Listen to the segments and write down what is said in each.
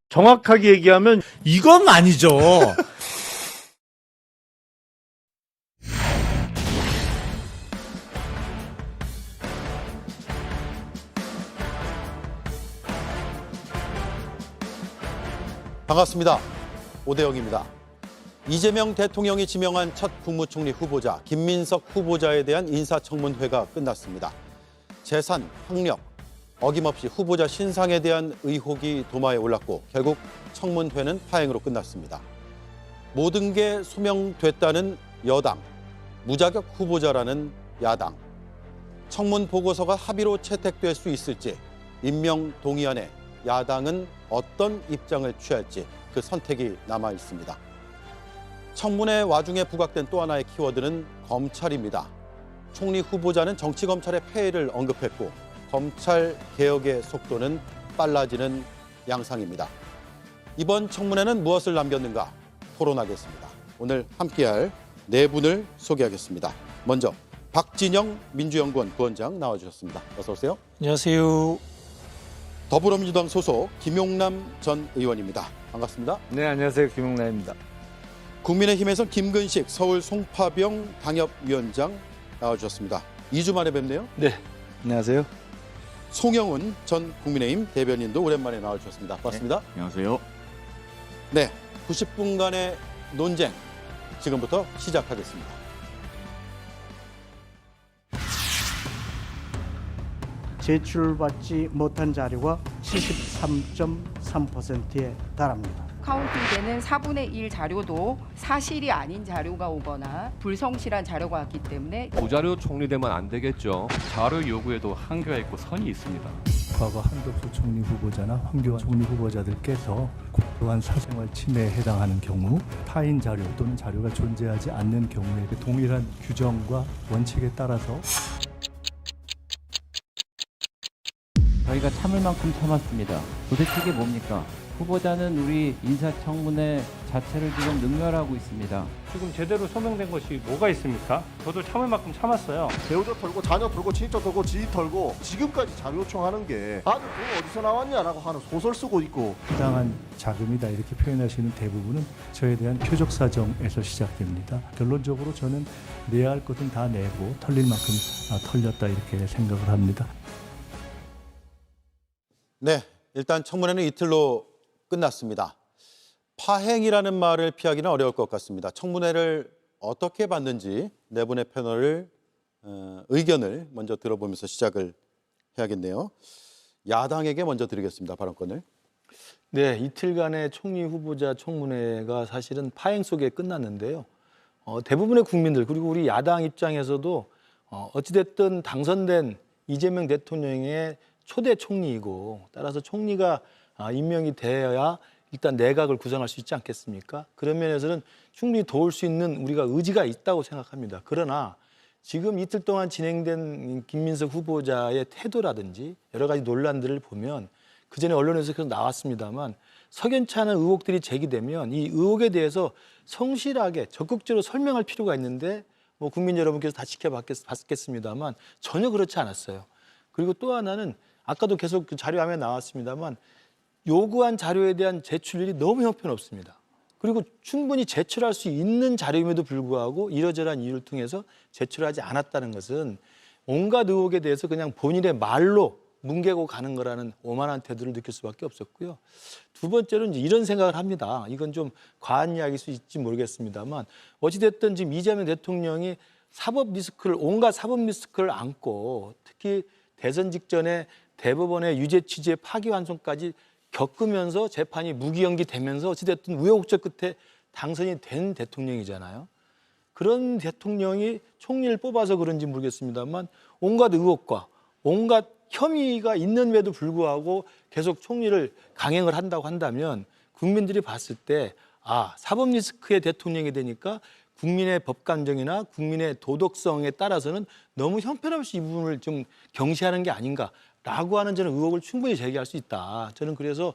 정확하게 얘기하면 이건 아니죠. 반갑습니다. 오대영입니다. 이재명 대통령이 지명한 첫 국무총리 후보자 김민석 후보자에 대한 인사청문회가 끝났습니다. 재산, 학력, 어김없이 후보자 신상에 대한 의혹이 도마에 올랐고 결국 청문회는 파행으로 끝났습니다. 모든 게 소명됐다는 여당, 무자격 후보자라는 야당. 청문 보고서가 합의로 채택될 수 있을지, 임명 동의안에 야당은 어떤 입장을 취할지 그 선택이 남아 있습니다. 청문회 와중에 부각된 또 하나의 키워드는 검찰입니다. 총리 후보자는 정치검찰의 폐해를 언급했고 검찰 개혁의 속도는 빨라지는 양상입니다. 이번 청문회는 무엇을 남겼는가 토론하겠습니다. 오늘 함께할 네 분을 소개하겠습니다. 먼저 박진영 민주연구원 부원장 나와주셨습니다. 어서 오세요. 안녕하세요. 더불어민주당 소속 김용남 전 의원입니다. 반갑습니다. 네, 안녕하세요. 김용남입니다. 국민의힘에서 김근식 서울 송파병 당협위원장 나와주셨습니다. 2주 만에 뵙네요. 네, 안녕하세요. 송영훈 전 국민의힘 대변인도 오랜만에 나와주셨습니다. 반갑습니다. 안녕하세요. 네, 90분간의 논쟁 지금부터 시작하겠습니다. 제출받지 못한 자료가 73.3%에 달합니다. 카운팅되는 4분의 1 자료도 사실이 아닌 자료가 오거나 불성실한 자료가 왔기 때문에 무자료 총리되면 안 되겠죠. 자료 요구에도 한계가 있고 선이 있습니다. 과거 한덕수 총리 후보자나 황교안 총리 후보자들께서 고도한 사생활 침해에 해당하는 경우 타인 자료 또는 자료가 존재하지 않는 경우에 그 동일한 규정과 원칙에 따라서 저희가 참을 만큼 참았습니다. 도대체 이게 뭡니까? 후보자는 우리 인사청문회 자체를 지금 능멸하고 있습니다. 지금 제대로 소명된 것이 뭐가 있습니까? 저도 참을 만큼 참았어요. 배우자 털고 자녀 털고 친인척 털고 지인 털고 지금까지 자료 요청하는 게 아들 돈 어디서 나왔냐라고 하는 소설 쓰고 있고 부당한 자금이다 이렇게 표현하시는 대부분은 저에 대한 표적 사정에서 시작됩니다. 결론적으로 저는 내야 할 것은 다 내고 털릴 만큼 털렸다 이렇게 생각을 합니다. 네, 일단 청문회는 이틀로 끝났습니다. 파행이라는 말을 피하기는 어려울 것 같습니다. 청문회를 어떻게 봤는지 네 분의 패널을 의견을 먼저 들어보면서 시작을 해야겠네요. 야당에게 먼저 드리겠습니다. 발언권을. 네, 이틀간의 총리 후보자 청문회가 사실은 파행 속에 끝났는데요. 대부분의 국민들 그리고 우리 야당 입장에서도 어찌됐든 당선된 이재명 대통령의 초대 총리이고 따라서 총리가 임명이 되어야 일단 내각을 구성할 수 있지 않겠습니까? 그런 면에서는 충분히 도울 수 있는 우리가 의지가 있다고 생각합니다. 그러나 지금 이틀 동안 진행된 김민석 후보자의 태도라든지 여러 가지 논란들을 보면 그전에 언론에서 계속 나왔습니다만 석연치 않은 의혹들이 제기되면 이 의혹에 대해서 성실하게 적극적으로 설명할 필요가 있는데 뭐 국민 여러분께서 다 지켜봤겠습니다만 전혀 그렇지 않았어요. 그리고 또 하나는 아까도 계속 그 자료화면에 나왔습니다만 요구한 자료에 대한 제출률이 너무 형편없습니다. 그리고 충분히 제출할 수 있는 자료임에도 불구하고 이러저러한 이유를 통해서 제출하지 않았다는 것은 온갖 의혹에 대해서 그냥 본인의 말로 뭉개고 가는 거라는 오만한 태도를 느낄 수밖에 없었고요. 두 번째로는 이제 이런 생각을 합니다. 이건 좀 과한 이야기일 수 있을지 모르겠습니다만 어찌됐든 지금 이재명 대통령이 온갖 사법 리스크를 안고 특히 대선 직전에 대법원의 유죄 취지의 파기환송까지 겪으면서 재판이 무기연기되면서 어찌됐든 우여곡절 끝에 당선이 된 대통령이잖아요. 그런 대통령이 총리를 뽑아서 그런지 모르겠습니다만 온갖 의혹과 온갖 혐의가 있는데도 불구하고 계속 총리를 강행을 한다고 한다면 국민들이 봤을 때 사법 리스크의 대통령이 되니까 국민의 법감정이나 국민의 도덕성에 따라서는 너무 형편없이 이 부분을 좀 경시하는 게 아닌가라고 하는 저는 의혹을 충분히 제기할 수 있다. 저는 그래서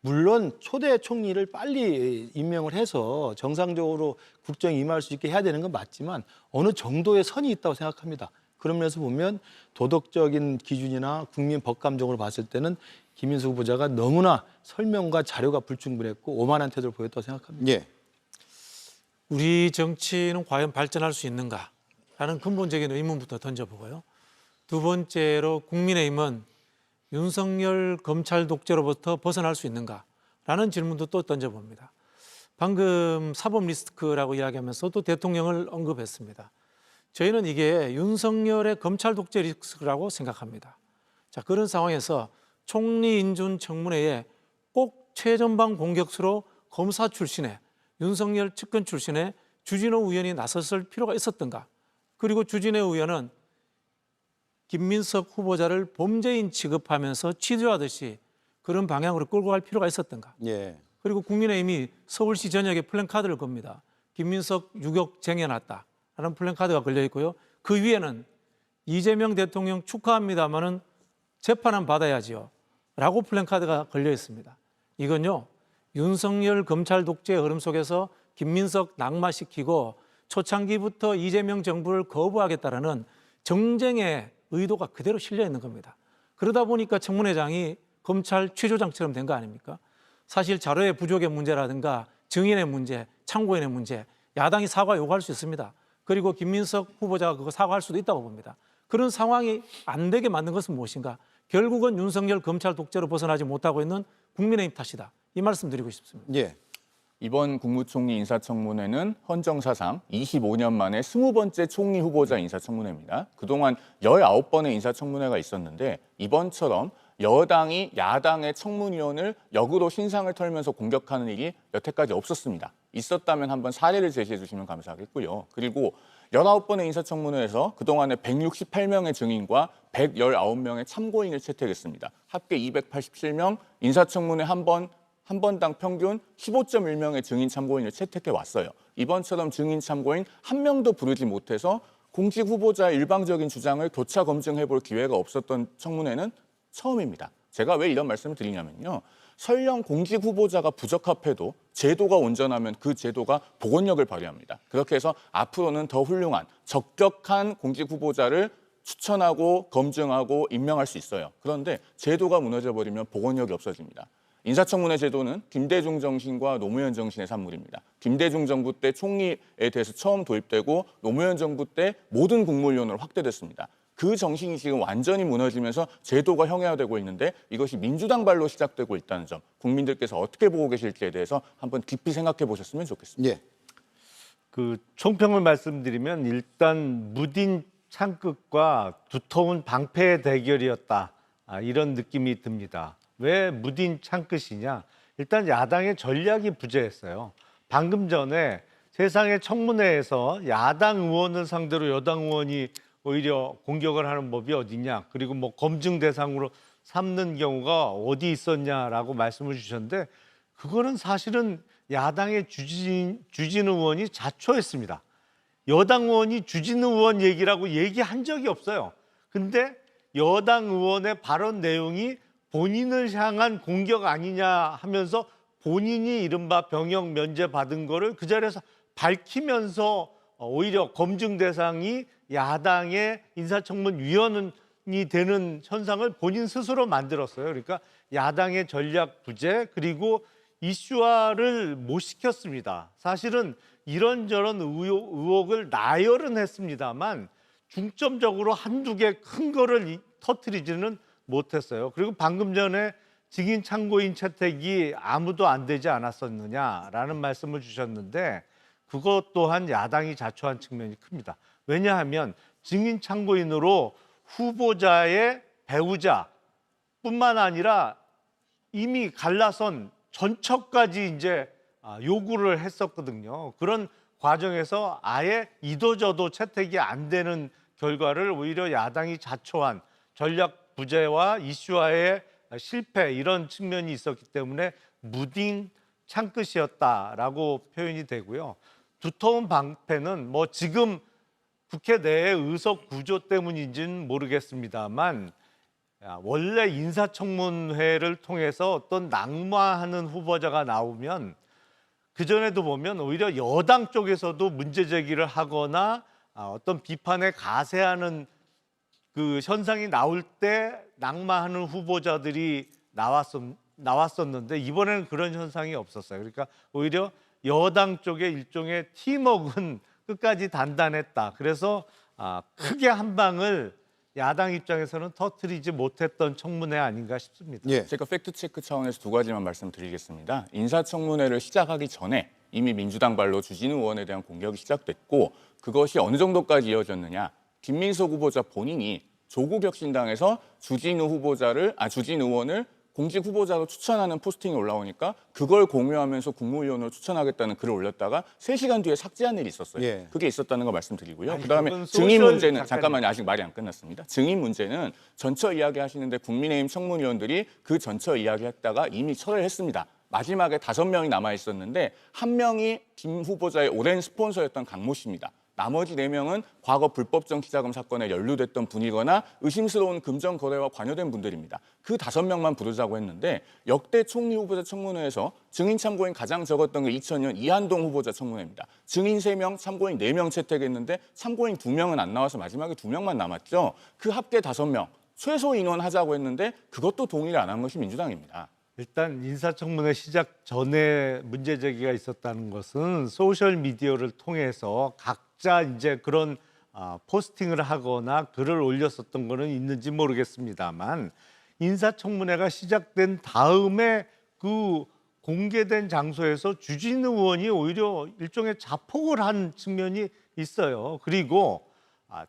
물론 초대 총리를 빨리 임명을 해서 정상적으로 국정에 임할 수 있게 해야 되는 건 맞지만 어느 정도의 선이 있다고 생각합니다. 그런 면에서 보면 도덕적인 기준이나 국민 법감정으로 봤을 때는 김민석 후보자가 너무나 설명과 자료가 불충분했고 오만한 태도를 보였다고 생각합니다. 예. 우리 정치는 과연 발전할 수 있는가라는 근본적인 의문부터 던져보고요. 두 번째로 국민의힘은 윤석열 검찰 독재로부터 벗어날 수 있는가라는 질문도 또 던져봅니다. 방금 사법 리스크라고 이야기하면서 또 대통령을 언급했습니다. 저희는 이게 윤석열의 검찰 독재 리스크라고 생각합니다. 자, 그런 상황에서 총리 인준 청문회에 꼭 최전방 공격수로 검사 출신의 윤석열 측근 출신의 주진호 의원이 나섰을 필요가 있었던가? 그리고 주진호 의원은 김민석 후보자를 범죄인 취급하면서 취조하듯이 그런 방향으로 끌고 갈 필요가 있었던가? 예. 그리고 국민의힘이 서울시 전역에 플랜카드를 겁니다. 김민석 유격 쟁여놨다라는 플랜카드가 걸려 있고요. 그 위에는 이재명 대통령 축하합니다마는 재판은 받아야지요 라고 플랜카드가 걸려 있습니다. 이건요, 윤석열 검찰 독재의 흐름 속에서 김민석 낙마시키고 초창기부터 이재명 정부를 거부하겠다라는 정쟁의 의도가 그대로 실려 있는 겁니다. 그러다 보니까 청문회장이 검찰 취조장처럼 된 거 아닙니까? 사실 자료의 부족의 문제라든가 증인의 문제, 참고인의 문제, 야당이 사과 요구할 수 있습니다. 그리고 김민석 후보자가 그거 사과할 수도 있다고 봅니다. 그런 상황이 안 되게 만든 것은 무엇인가? 결국은 윤석열 검찰 독재로 벗어나지 못하고 있는 국민의힘 탓이다. 이 말씀 드리고 싶습니다. 예. 이번 국무총리 인사청문회는 헌정사상 25년 만에 20번째 총리 후보자 인사청문회입니다. 그동안 19번의 인사청문회가 있었는데 이번처럼 여당이 야당의 청문위원을 역으로 신상을 털면서 공격하는 일이 여태까지 없었습니다. 있었다면 한번 사례를 제시해 주시면 감사하겠고요. 그리고 19번의 인사청문회에서 그동안에 168명의 증인과 119명의 참고인을 채택했습니다. 합계 287명, 인사청문회 한 번당 평균 15.1명의 증인 참고인을 채택해 왔어요. 이번처럼 증인 참고인 한 명도 부르지 못해서 공직 후보자의 일방적인 주장을 교차 검증해 볼 기회가 없었던 청문회는 처음입니다. 제가 왜 이런 말씀을 드리냐면요. 설령 공직 후보자가 부적합해도 제도가 온전하면 그 제도가 복원력을 발휘합니다. 그렇게 해서 앞으로는 더 훌륭한 적격한 공직 후보자를 추천하고 검증하고 임명할 수 있어요. 그런데 제도가 무너져버리면 복원력이 없어집니다. 인사청문회 제도는 김대중 정신과 노무현 정신의 산물입니다. 김대중 정부 때 총리에 대해서 처음 도입되고 노무현 정부 때 모든 국무위원으로 확대됐습니다. 그 정신이 지금 완전히 무너지면서 제도가 형해화되고 있는데 이것이 민주당 발로 시작되고 있다는 점, 국민들께서 어떻게 보고 계실지에 대해서 한번 깊이 생각해 보셨으면 좋겠습니다. 예. 그 총평을 말씀드리면 일단 무딘 창끝과 두터운 방패의 대결이었다. 이런 느낌이 듭니다. 왜 무딘 창끝이냐? 일단 야당의 전략이 부재했어요. 방금 전에 세상의 청문회에서 야당 의원을 상대로 여당 의원이 오히려 공격을 하는 법이 어디냐, 그리고 뭐 검증 대상으로 삼는 경우가 어디 있었냐라고 말씀을 주셨는데 그거는 사실은 야당의 주진우 의원이 자초했습니다. 여당 의원이 주진우 의원 얘기라고 얘기한 적이 없어요. 근데 여당 의원의 발언 내용이 본인을 향한 공격 아니냐 하면서 본인이 이른바 병역 면제 받은 거를 그 자리에서 밝히면서 오히려 검증 대상이 야당의 인사청문위원이 되는 현상을 본인 스스로 만들었어요. 그러니까 야당의 전략 부재 그리고 이슈화를 못 시켰습니다. 사실은 이런저런 의혹을 나열은 했습니다만 중점적으로 한두 개 큰 거를 터뜨리지는 못했어요. 그리고 방금 전에 증인 참고인 채택이 아무도 안 되지 않았었느냐라는 말씀을 주셨는데 그것 또한 야당이 자초한 측면이 큽니다. 왜냐하면 증인 참고인으로 후보자의 배우자뿐만 아니라 이미 갈라선 전처까지 이제 요구를 했었거든요. 그런 과정에서 아예 이도저도 채택이 안 되는 결과를 오히려 야당이 자초한 전략 부재와 이슈화의 실패 이런 측면이 있었기 때문에 무딘 창끝이었다라고 표현이 되고요. 두터운 방패는 뭐 지금 국회 내의 의석 구조 때문인지는 모르겠습니다만 원래 인사청문회를 통해서 어떤 낙마하는 후보자가 나오면 그전에도 보면 오히려 여당 쪽에서도 문제 제기를 하거나 어떤 비판에 가세하는 그 현상이 나올 때 낙마하는 후보자들이 나왔었는데 이번에는 그런 현상이 없었어요. 그러니까 오히려 여당 쪽의 일종의 팀워크는 끝까지 단단했다. 그래서 크게 한 방을 야당 입장에서는 터뜨리지 못했던 청문회 아닌가 싶습니다. 예. 제가 팩트체크 차원에서 두 가지만 말씀드리겠습니다. 인사청문회를 시작하기 전에 이미 민주당 발로 주진우 의원에 대한 공격이 시작됐고 그것이 어느 정도까지 이어졌느냐. 김민석 후보자 본인이 조국혁신당에서 주진우 의원을 공직 후보자로 추천하는 포스팅이 올라오니까 그걸 공유하면서 국무위원으로 추천하겠다는 글을 올렸다가 3시간 뒤에 삭제한 일이 있었어요. 예. 그게 있었다는 거 말씀드리고요. 아니, 그다음에 그건 증인 소셜 문제는 작가님. 잠깐만요. 아직 말이 안 끝났습니다. 증인 문제는 전처 이야기 하시는데 국민의힘 청문위원들이 그 전처 이야기했다가 이미 철회를 했습니다. 마지막에 5명이 남아 있었는데 1명이 김 후보자의 오랜 스폰서였던 강모 씨입니다. 나머지 4명은 과거 불법 정치자금 사건에 연루됐던 분이거나 의심스러운 금전 거래와 관여된 분들입니다. 그 5명만 부르자고 했는데 역대 총리 후보자 청문회에서 증인 참고인 가장 적었던 게 2000년 이한동 후보자 청문회입니다. 증인 3명, 참고인 4명 채택했는데 참고인 2명은 안 나와서 마지막에 2명만 남았죠. 그 합계 5명, 최소 인원 하자고 했는데 그것도 동의를 안 한 것이 민주당입니다. 일단 인사청문회 시작 전에 문제 제기가 있었다는 것은 소셜 미디어를 통해서 각자 이제 그런 포스팅을 하거나 글을 올렸었던 거는 있는지 모르겠습니다만 인사청문회가 시작된 다음에 그 공개된 장소에서 주진우 의원이 오히려 일종의 자폭을 한 측면이 있어요. 그리고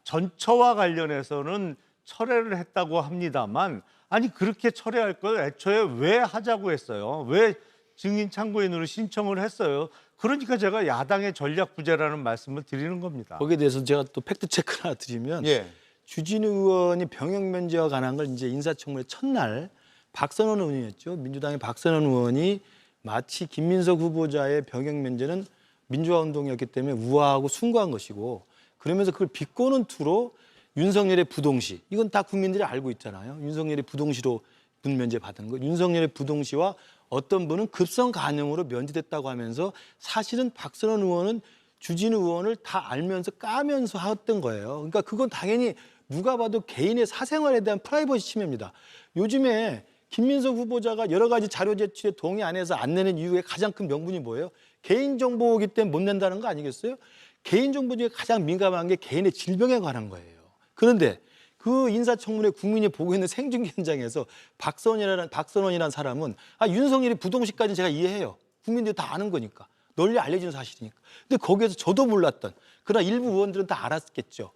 전처와 관련해서는 철회를 했다고 합니다만 아니 그렇게 철회할 걸 애초에 왜 하자고 했어요? 왜 증인 참고인으로 신청을 했어요? 그러니까 제가 야당의 전략 부재라는 말씀을 드리는 겁니다. 거기에 대해서 제가 또 팩트 체크 하나 드리면 예. 주진우 의원이 병역 면제와 관한 걸 이제 인사청문회 첫날 박선원 의원이었죠. 민주당의 박선원 의원이 마치 김민석 후보자의 병역 면제는 민주화 운동이었기 때문에 우아하고 숭고한 것이고 그러면서 그걸 비꼬는 투로 윤석열의 부동시 이건 다 국민들이 알고 있잖아요. 윤석열이 부동시로 군 면제 받은 거. 윤석열의 부동시와 어떤 분은 급성 간염으로 면제됐다고 하면서 사실은 박선원 의원은 주진우 의원을 다 알면서 까면서 했던 거예요. 그러니까 그건 당연히 누가 봐도 개인의 사생활에 대한 프라이버시 침해입니다. 요즘에 김민석 후보자가 여러 가지 자료 제출에 동의 안 해서 안 내는 이유의 가장 큰 명분이 뭐예요? 개인정보이기 때문에 못 낸다는 거 아니겠어요? 개인정보 중에 가장 민감한 게 개인의 질병에 관한 거예요. 그런데 그 인사청문회 국민이 보고 있는 생중계 현장에서 박선원이라는 사람은 윤석열이 부동시까지는 제가 이해해요. 국민들이 다 아는 거니까. 널리 알려진 사실이니까. 근데 거기에서 저도 몰랐던 그러나 일부 의원들은 다 알았겠죠.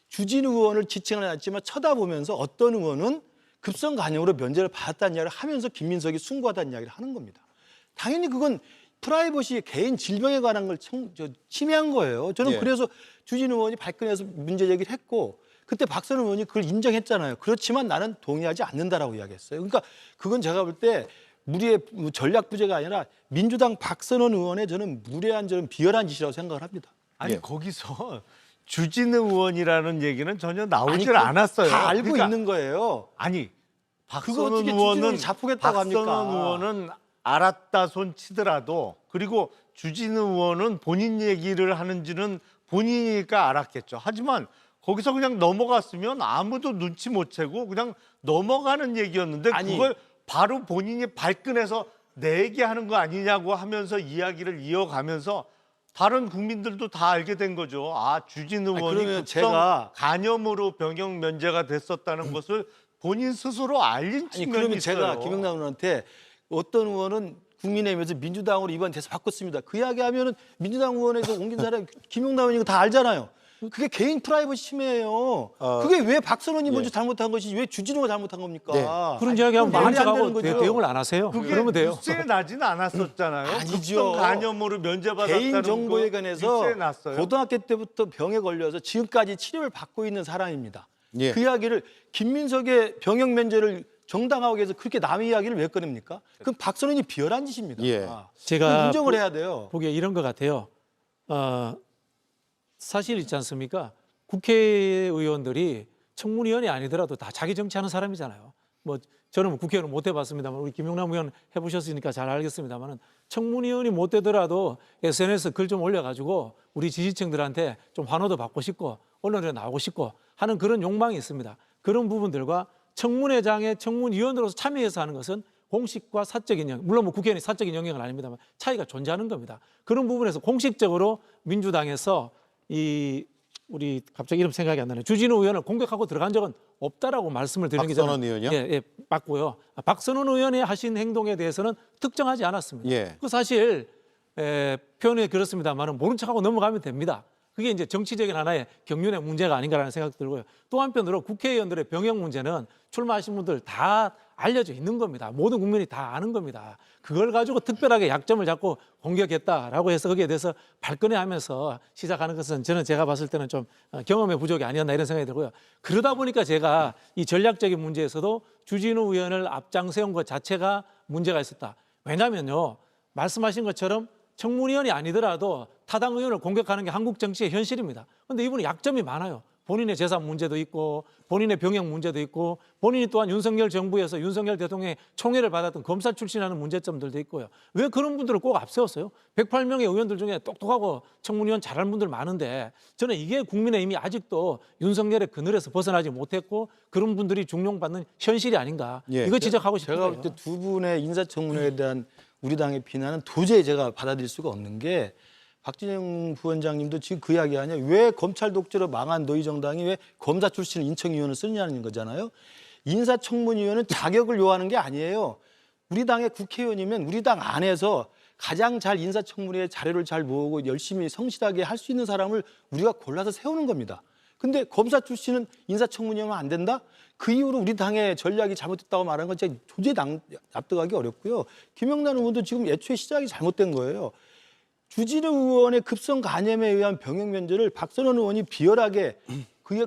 주진우 의원을 지칭은 않았지만 쳐다보면서 어떤 의원은 급성 간염으로 면제를 받았다는 이야기를 하면서 김민석이 숭고하다는 이야기를 하는 겁니다. 당연히 그건 프라이버시 개인 질병에 관한 걸 침해한 거예요. 저는 예. 그래서 주진우 의원이 발끈해서 문제 제기를 했고 그때 박선원 의원이 그걸 인정했잖아요. 그렇지만 나는 동의하지 않는다라고 이야기했어요. 그러니까 그건 제가 볼 때 무리의 전략 부재가 아니라 민주당 박선원 의원의 저는 무례한 저는 비열한 짓이라고 생각을 합니다. 아니 예. 거기서 주진우 의원이라는 얘기는 전혀 나오질 그거 않았어요. 다 알고 그러니까 있는 거예요. 아니 그거 박선원 어떻게 의원은 주진우를 자폭했다고 합니까? 박선원 의원은 알았다 손 치더라도 그리고 주진우 의원은 본인 얘기를 하는지는 본인이니까 알았겠죠. 하지만 거기서 그냥 넘어갔으면 아무도 눈치 못 채고 그냥 넘어가는 얘기였는데 그걸 바로 본인이 발끈해서 내 얘기하는 거 아니냐고 하면서 이야기를 이어가면서 다른 국민들도 다 알게 된 거죠. 주진우 의원이 그러면 급성 간염으로 병역 면제가 됐었다는 것을 본인 스스로 알린 측면이 그러면 있어요. 제가 김영남 의원한테 어떤 의원은 국민의힘에서 민주당으로 이번돼서 바꿨습니다. 그 이야기하면은 민주당 의원에서 옮긴 사람이 김영남 의원이 다 알잖아요. 그게 개인 프라이버시 침해예요. 그게 왜 박선원이 먼저 잘못한 것이지 왜 주진우가 잘못한 겁니까? 네. 그런 이야기하면 말이 안 되는 만족하고 거죠. 대응을 안 하세요. 그게 그러면 돼요. 뉴스에 나지는 않았었잖아요. 아니죠. 급성 간염으로 면제받았다는 개인 정보에 거 관해서 뉴스에 났어요. 고등학교 때부터 병에 걸려서 지금까지 치료를 받고 있는 사람입니다. 예. 그 이야기를 김민석의 병역 면제를 정당하기 위해서 그렇게 남의 이야기를 왜 꺼냅니까? 그럼 박선원이 비열한 짓입니다. 예. 제가 인정을 해야 돼요. 보기에 이런 것 같아요. 사실 있지 않습니까? 국회의원들이 청문위원이 아니더라도 다 자기 정치하는 사람이잖아요. 뭐 저는 국회의원을 못 해봤습니다만 우리 김용남 의원 해보셨으니까 잘 알겠습니다만은 청문위원이 못 되더라도 SNS 글 좀 올려가지고 우리 지지층들한테 좀 환호도 받고 싶고 언론에 나오고 싶고 하는 그런 욕망이 있습니다. 그런 부분들과 청문회장의 청문위원으로서 참여해서 하는 것은 공식과 사적인 영역, 물론 뭐 국회의원이 사적인 영역은 아닙니다만 차이가 존재하는 겁니다. 그런 부분에서 공식적으로 민주당에서 우리 갑자기 이름 생각이 안 나네요. 주진우 의원을 공격하고 들어간 적은 없다라고 말씀을 드리는 게 박선원 의원이요? 예, 맞고요. 박선원 의원이 하신 행동에 대해서는 특정하지 않았습니다. 예. 그 사실 표현이 그렇습니다만 모른 척하고 넘어가면 됩니다. 그게 이제 정치적인 하나의 경륜의 문제가 아닌가라는 생각도 들고요. 또 한편으로 국회의원들의 병역 문제는 출마하신 분들 다 알려져 있는 겁니다. 모든 국민이 다 아는 겁니다. 그걸 가지고 특별하게 약점을 잡고 공격했다라고 해서 거기에 대해서 발끈해하면서 시작하는 것은 저는 제가 봤을 때는 좀 경험의 부족이 아니었나 이런 생각이 들고요. 그러다 보니까 제가 이 전략적인 문제에서도 주진우 의원을 앞장세운 것 자체가 문제가 있었다. 왜냐면요. 말씀하신 것처럼 청문위원이 아니더라도 타당 의원을 공격하는 게 한국 정치의 현실입니다. 그런데 이분이 약점이 많아요. 본인의 재산 문제도 있고 본인의 병역 문제도 있고 본인이 또한 윤석열 정부에서 윤석열 대통령의 총애를 받았던 검사 출신이라는 문제점들도 있고요. 왜 그런 분들을 꼭 앞세웠어요? 108명의 의원들 중에 똑똑하고 청문위원 잘하는 분들 많은데 저는 이게 국민의힘이 아직도 윤석열의 그늘에서 벗어나지 못했고 그런 분들이 중용받는 현실이 아닌가. 예. 이거 지적하고 싶은 제가 거예요. 볼 때 두 분의 인사청문회에 대한 우리 당의 비난은 도저히 제가 받아들일 수가 없는 게 박진영 부원장님도 지금 그 이야기 아니야. 왜 검찰 독재로 망한 너희 정당이 왜 검사 출신 인천위원을 쓰느냐는 거잖아요. 인사청문위원은 자격을 요하는 게 아니에요. 우리 당의 국회의원이면 우리 당 안에서 가장 잘 인사청문회에 자료를 잘 모으고 열심히 성실하게 할 수 있는 사람을 우리가 골라서 세우는 겁니다. 근데 검사 출신은 인사청문위원은 안 된다? 그 이후로 우리 당의 전략이 잘못됐다고 말하는 건 진짜 도저히 납득하기 어렵고요. 김영란 의원도 지금 애초에 시작이 잘못된 거예요. 주진우 의원의 급성 간염에 의한 병역 면제를 박선원 의원이 비열하게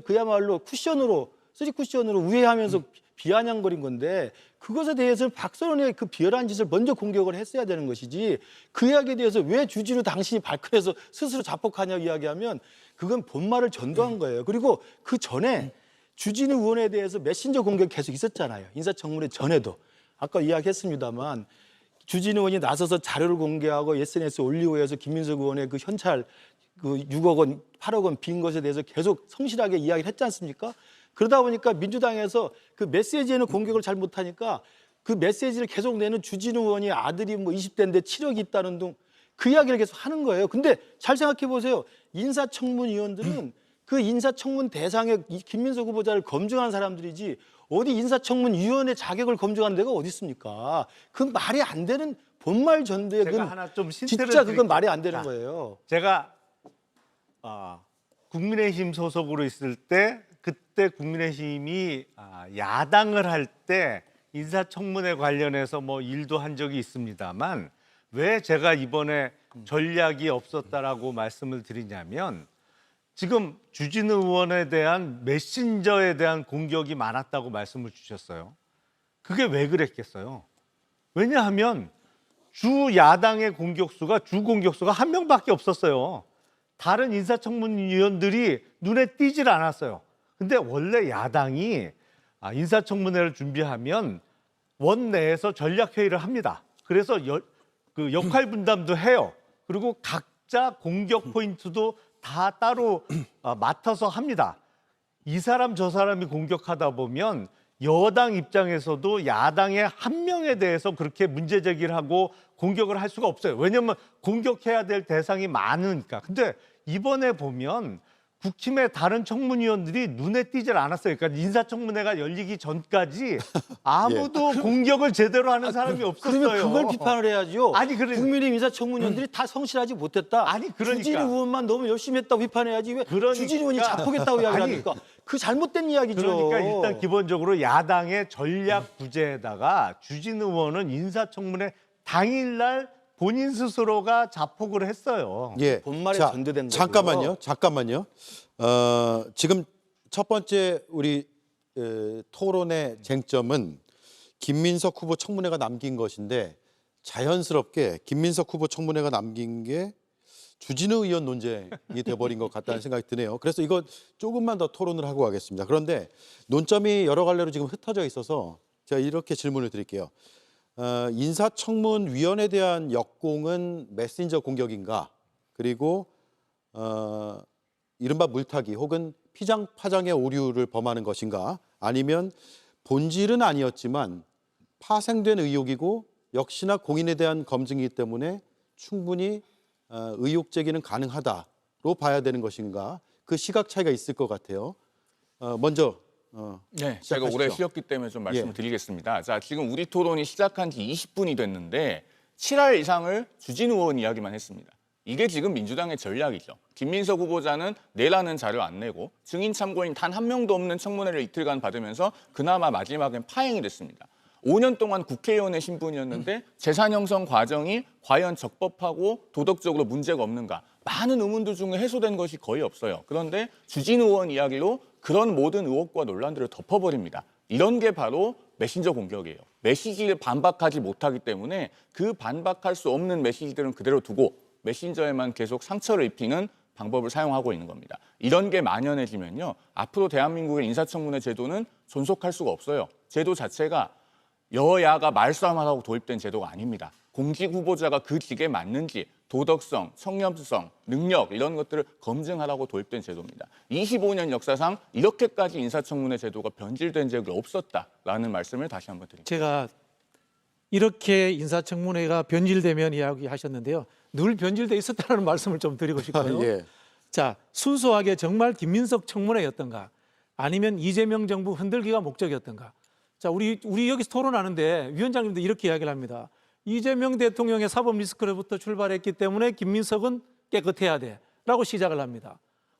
그야말로 쓰리 쿠션으로 우회하면서 비아냥거린 건데 그것에 대해서 박선원의 그 비열한 짓을 먼저 공격을 했어야 되는 것이지 그 이야기에 대해서 왜 주진우 당신이 발끈해서 스스로 자폭하냐고 이야기하면 그건 본말을 전도한 거예요. 그리고 그 전에 주진우 의원에 대해서 메신저 공격이 계속 있었잖아요. 인사청문회 전에도. 아까 이야기했습니다만 주진우 의원이 나서서 자료를 공개하고 SNS에 올리고 해서 김민석 의원의 그 현찰 그 6억 원, 8억 원 빈 것에 대해서 계속 성실하게 이야기를 했지 않습니까? 그러다 보니까 민주당에서 그 메시지에는 공격을 잘 못하니까 그 메시지를 계속 내는 주진우 의원이 아들이 뭐 20대인데 7억이 있다는 등 그 이야기를 계속 하는 거예요. 근데 잘 생각해 보세요. 인사청문위원들은 그 인사청문 대상의 김민석 후보자를 검증한 사람들이지 어디 인사청문위원회 자격을 검증하는 데가 어디 있습니까? 그 말이 안 되는 본말 전도에 제가 하나 좀 힌트를 진짜 그건 드릴게요. 말이 안 되는 거예요. 제가 국민의힘 소속으로 있을 때 그때 국민의힘이 야당을 할 때 인사청문회 관련해서 뭐 일도 한 적이 있습니다만 왜 제가 이번에 전략이 없었다라고 말씀을 드리냐면 지금 주진우 의원에 대한 메신저에 대한 공격이 많았다고 말씀을 주셨어요. 그게 왜 그랬겠어요? 왜냐하면 주 야당의 주 공격수가 한 명밖에 없었어요. 다른 인사청문위원들이 눈에 띄질 않았어요. 근데 원래 야당이 인사청문회를 준비하면 원내에서 전략회의를 합니다. 그래서 그 역할 분담도 해요. 그리고 각자 공격 포인트도 다 따로 맡아서 합니다. 이 사람 저 사람이 공격하다 보면 여당 입장에서도 야당의 한 명에 대해서 그렇게 문제 제기를 하고 공격을 할 수가 없어요. 왜냐하면 공격해야 될 대상이 많으니까. 근데 이번에 보면 국힘의 다른 청문위원들이 눈에 띄질 않았어요. 그러니까 인사청문회가 열리기 전까지 아무도 공격을 제대로 하는 사람이 없었어요. 그러면 그걸 비판을 해야죠. 아니, 국민의힘 인사청문위원들이 다 성실하지 못했다. 아니, 그러니까. 주진우 의원만 너무 열심히 했다고 비판해야지 왜 주진우 의원이 자폭했다고 이야기를 합니까? 그 잘못된 이야기죠. 그러니까 일단 기본적으로 야당의 전략 부재에다가 주진우 의원은 인사청문회 당일날 본인 스스로가 자폭을 했어요. 예. 본말에 전도된 거고요. 잠깐만요. 지금 첫 번째 우리 토론의 쟁점은 김민석 후보 청문회가 남긴 것인데 자연스럽게 김민석 후보 청문회가 남긴 게 주진우 의원 논쟁이 돼버린 것 같다는 생각이 드네요. 그래서 이거 조금만 더 토론을 하고 가겠습니다. 그런데 논점이 여러 갈래로 지금 흩어져 있어서 제가 이렇게 질문을 드릴게요. 인사청문위원에 대한 역공은 메신저 공격인가? 그리고 이른바 물타기 혹은 피장파장의 오류를 범하는 것인가 아니면 본질은 아니었지만 파생된 의혹이고 역시나 공인에 대한 검증이기 때문에 충분히 의혹 제기는 가능하다로 봐야 되는 것인가 그 시각 차이가 있을 것 같아요. 먼저 네, 제가 시작하시죠. 오래 쉬었기 때문에 좀 말씀을 드리겠습니다. 자, 지금 우리 토론이 시작한 지 20분이 됐는데 7할 이상을 주진우 의원 이야기만 했습니다. 이게 지금 민주당의 전략이죠. 김민석 후보자는 내라는 자료 안 내고 증인 참고인 단 한 명도 없는 청문회를 이틀간 받으면서 그나마 마지막엔 파행이 됐습니다. 5년 동안 국회의원의 신분이었는데 재산 형성 과정이 과연 적법하고 도덕적으로 문제가 없는가 많은 의문들 중에 해소된 것이 거의 없어요. 그런데 주진우 의원 이야기로 그런 모든 의혹과 논란들을 덮어버립니다. 이런 게 바로 메신저 공격이에요. 메시지를 반박하지 못하기 때문에 그 반박할 수 없는 메시지들은 그대로 두고 메신저에만 계속 상처를 입히는 방법을 사용하고 있는 겁니다. 이런 게 만연해지면요. 앞으로 대한민국의 인사청문회 제도는 존속할 수가 없어요. 제도 자체가 여야가 말싸움하라고 도입된 제도가 아닙니다. 공직 후보자가 그 직에 맞는지 도덕성, 청렴성, 능력 이런 것들을 검증하라고 도입된 제도입니다. 25년 역사상 이렇게까지 인사청문회 제도가 변질된 적이 없었다라는 말씀을 다시 한번 드립니다. 제가 이렇게 인사청문회가 변질되면 이야기하셨는데요. 늘 변질돼 있었다는 말씀을 좀 드리고 싶고요. 예. 자, 순수하게 정말 김민석 청문회였던가 아니면 이재명 정부 흔들기가 목적이었던가. 자, 우리 여기서 토론하는데 위원장님도 이렇게 이야기를 합니다. 이재명 대통령의 사법 리스크로부터 출발했기 때문에 김민석은 깨끗해야 돼라고 시작을 합니다.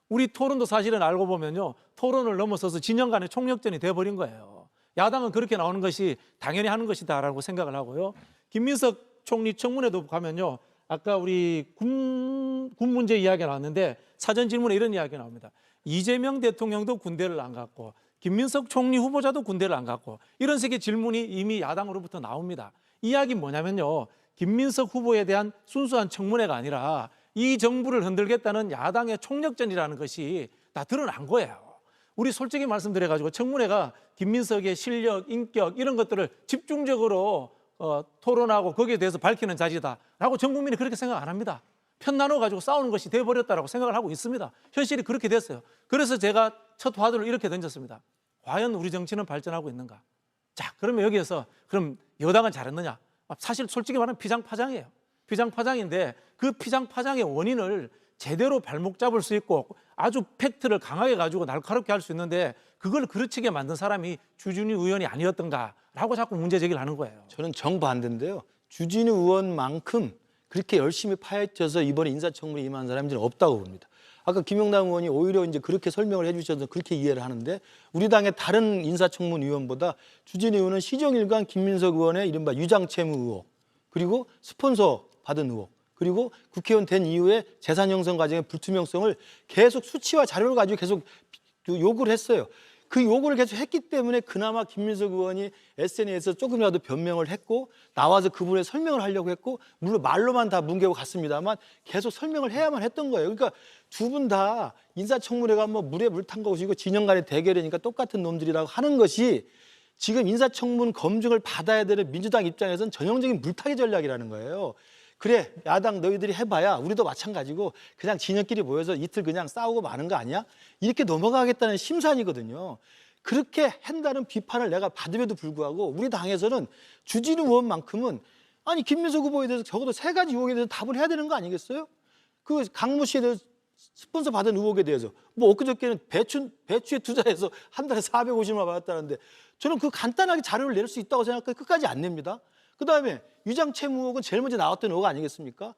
우리 토론도 사실은 알고 보면요. 토론을 넘어서서 진영 간의 총력전이 돼버린 거예요. 야당은 그렇게 나오는 것이 당연히 하는 것이다라고 생각을 하고요. 김민석 총리 청문회도 가면요. 아까 우리 군 문제 이야기가 나왔는데 사전 질문에 이런 이야기가 나옵니다. 이재명 대통령도 군대를 안 갔고 김민석 총리 후보자도 군대를 안 갔고 이런 식의 질문이 이미 야당으로부터 나옵니다. 이야기 뭐냐면요. 김민석 후보에 대한 순수한 청문회가 아니라 이 정부를 흔들겠다는 야당의 총력전이라는 것이 다 드러난 거예요. 우리 솔직히 말씀드려가지고 청문회가 김민석의 실력, 인격 이런 것들을 집중적으로 토론하고 거기에 대해서 밝히는 자리다라고 전 국민이 그렇게 생각 안 합니다. 편 나눠가지고 싸우는 것이 돼버렸다라고 생각을 하고 있습니다. 현실이 그렇게 됐어요. 그래서 제가 첫 화두를 이렇게 던졌습니다. 과연 우리 정치는 발전하고 있는가? 자, 그러면 여기에서 그럼 여당은 잘했느냐? 사실 솔직히 말하면 피장파장이에요. 피장파장인데 그 피장파장의 원인을 제대로 발목 잡을 수 있고 아주 팩트를 강하게 가지고 날카롭게 할 수 있는데 그걸 그르치게 만든 사람이 주진우 의원이 아니었던가라고 자꾸 문제 제기를 하는 거예요. 저는 정반대인데요. 주진우 의원만큼 그렇게 열심히 파헤쳐서 이번에 인사청문회 임한 사람들은 없다고 봅니다. 아까 김영남 의원이 오히려 이제 그렇게 설명을 해주셔서 그렇게 이해를 하는데 우리 당의 다른 인사청문위원보다 주진우 의원은 시정일관 김민석 의원의 이른바 유장채무 의혹 그리고 스폰서 받은 의혹 그리고 국회의원 된 이후에 재산 형성 과정의 불투명성을 계속 수치와 자료를 가지고 계속 요구를 했어요. 그 요구를 계속 했기 때문에 그나마 김민석 의원이 SNS에서 조금이라도 변명을 했고 나와서 그분의 설명을 하려고 했고 물론 말로만 다 뭉개고 갔습니다만 계속 설명을 해야만 했던 거예요. 그러니까 두 분 다 인사청문회가 뭐 물에 물 탄 것이고 진영 간의 대결이니까 똑같은 놈들이라고 하는 것이 지금 인사청문 검증을 받아야 되는 민주당 입장에서는 전형적인 물타기 전략이라는 거예요. 그래 야당 너희들이 해봐야 우리도 마찬가지고 그냥 진영끼리 모여서 이틀 그냥 싸우고 마는 거 아니야? 이렇게 넘어가겠다는 심산이거든요. 그렇게 한다는 비판을 내가 받음에도 불구하고 우리 당에서는 주진우 의원만큼은 아니 김민석 후보에 대해서 적어도 3가지 의혹에 대해서 답을 해야 되는 거 아니겠어요? 그 강모 씨에 대해서 스폰서 받은 의혹에 대해서 뭐 엊그저께는 배추에 투자해서 한 달에 450만 원 받았다는데 저는 그 간단하게 자료를 낼 수 있다고 생각해 끝까지 안 냅니다. 그다음에 유장채무 의혹은 제일 먼저 나왔던 의혹 아니겠습니까?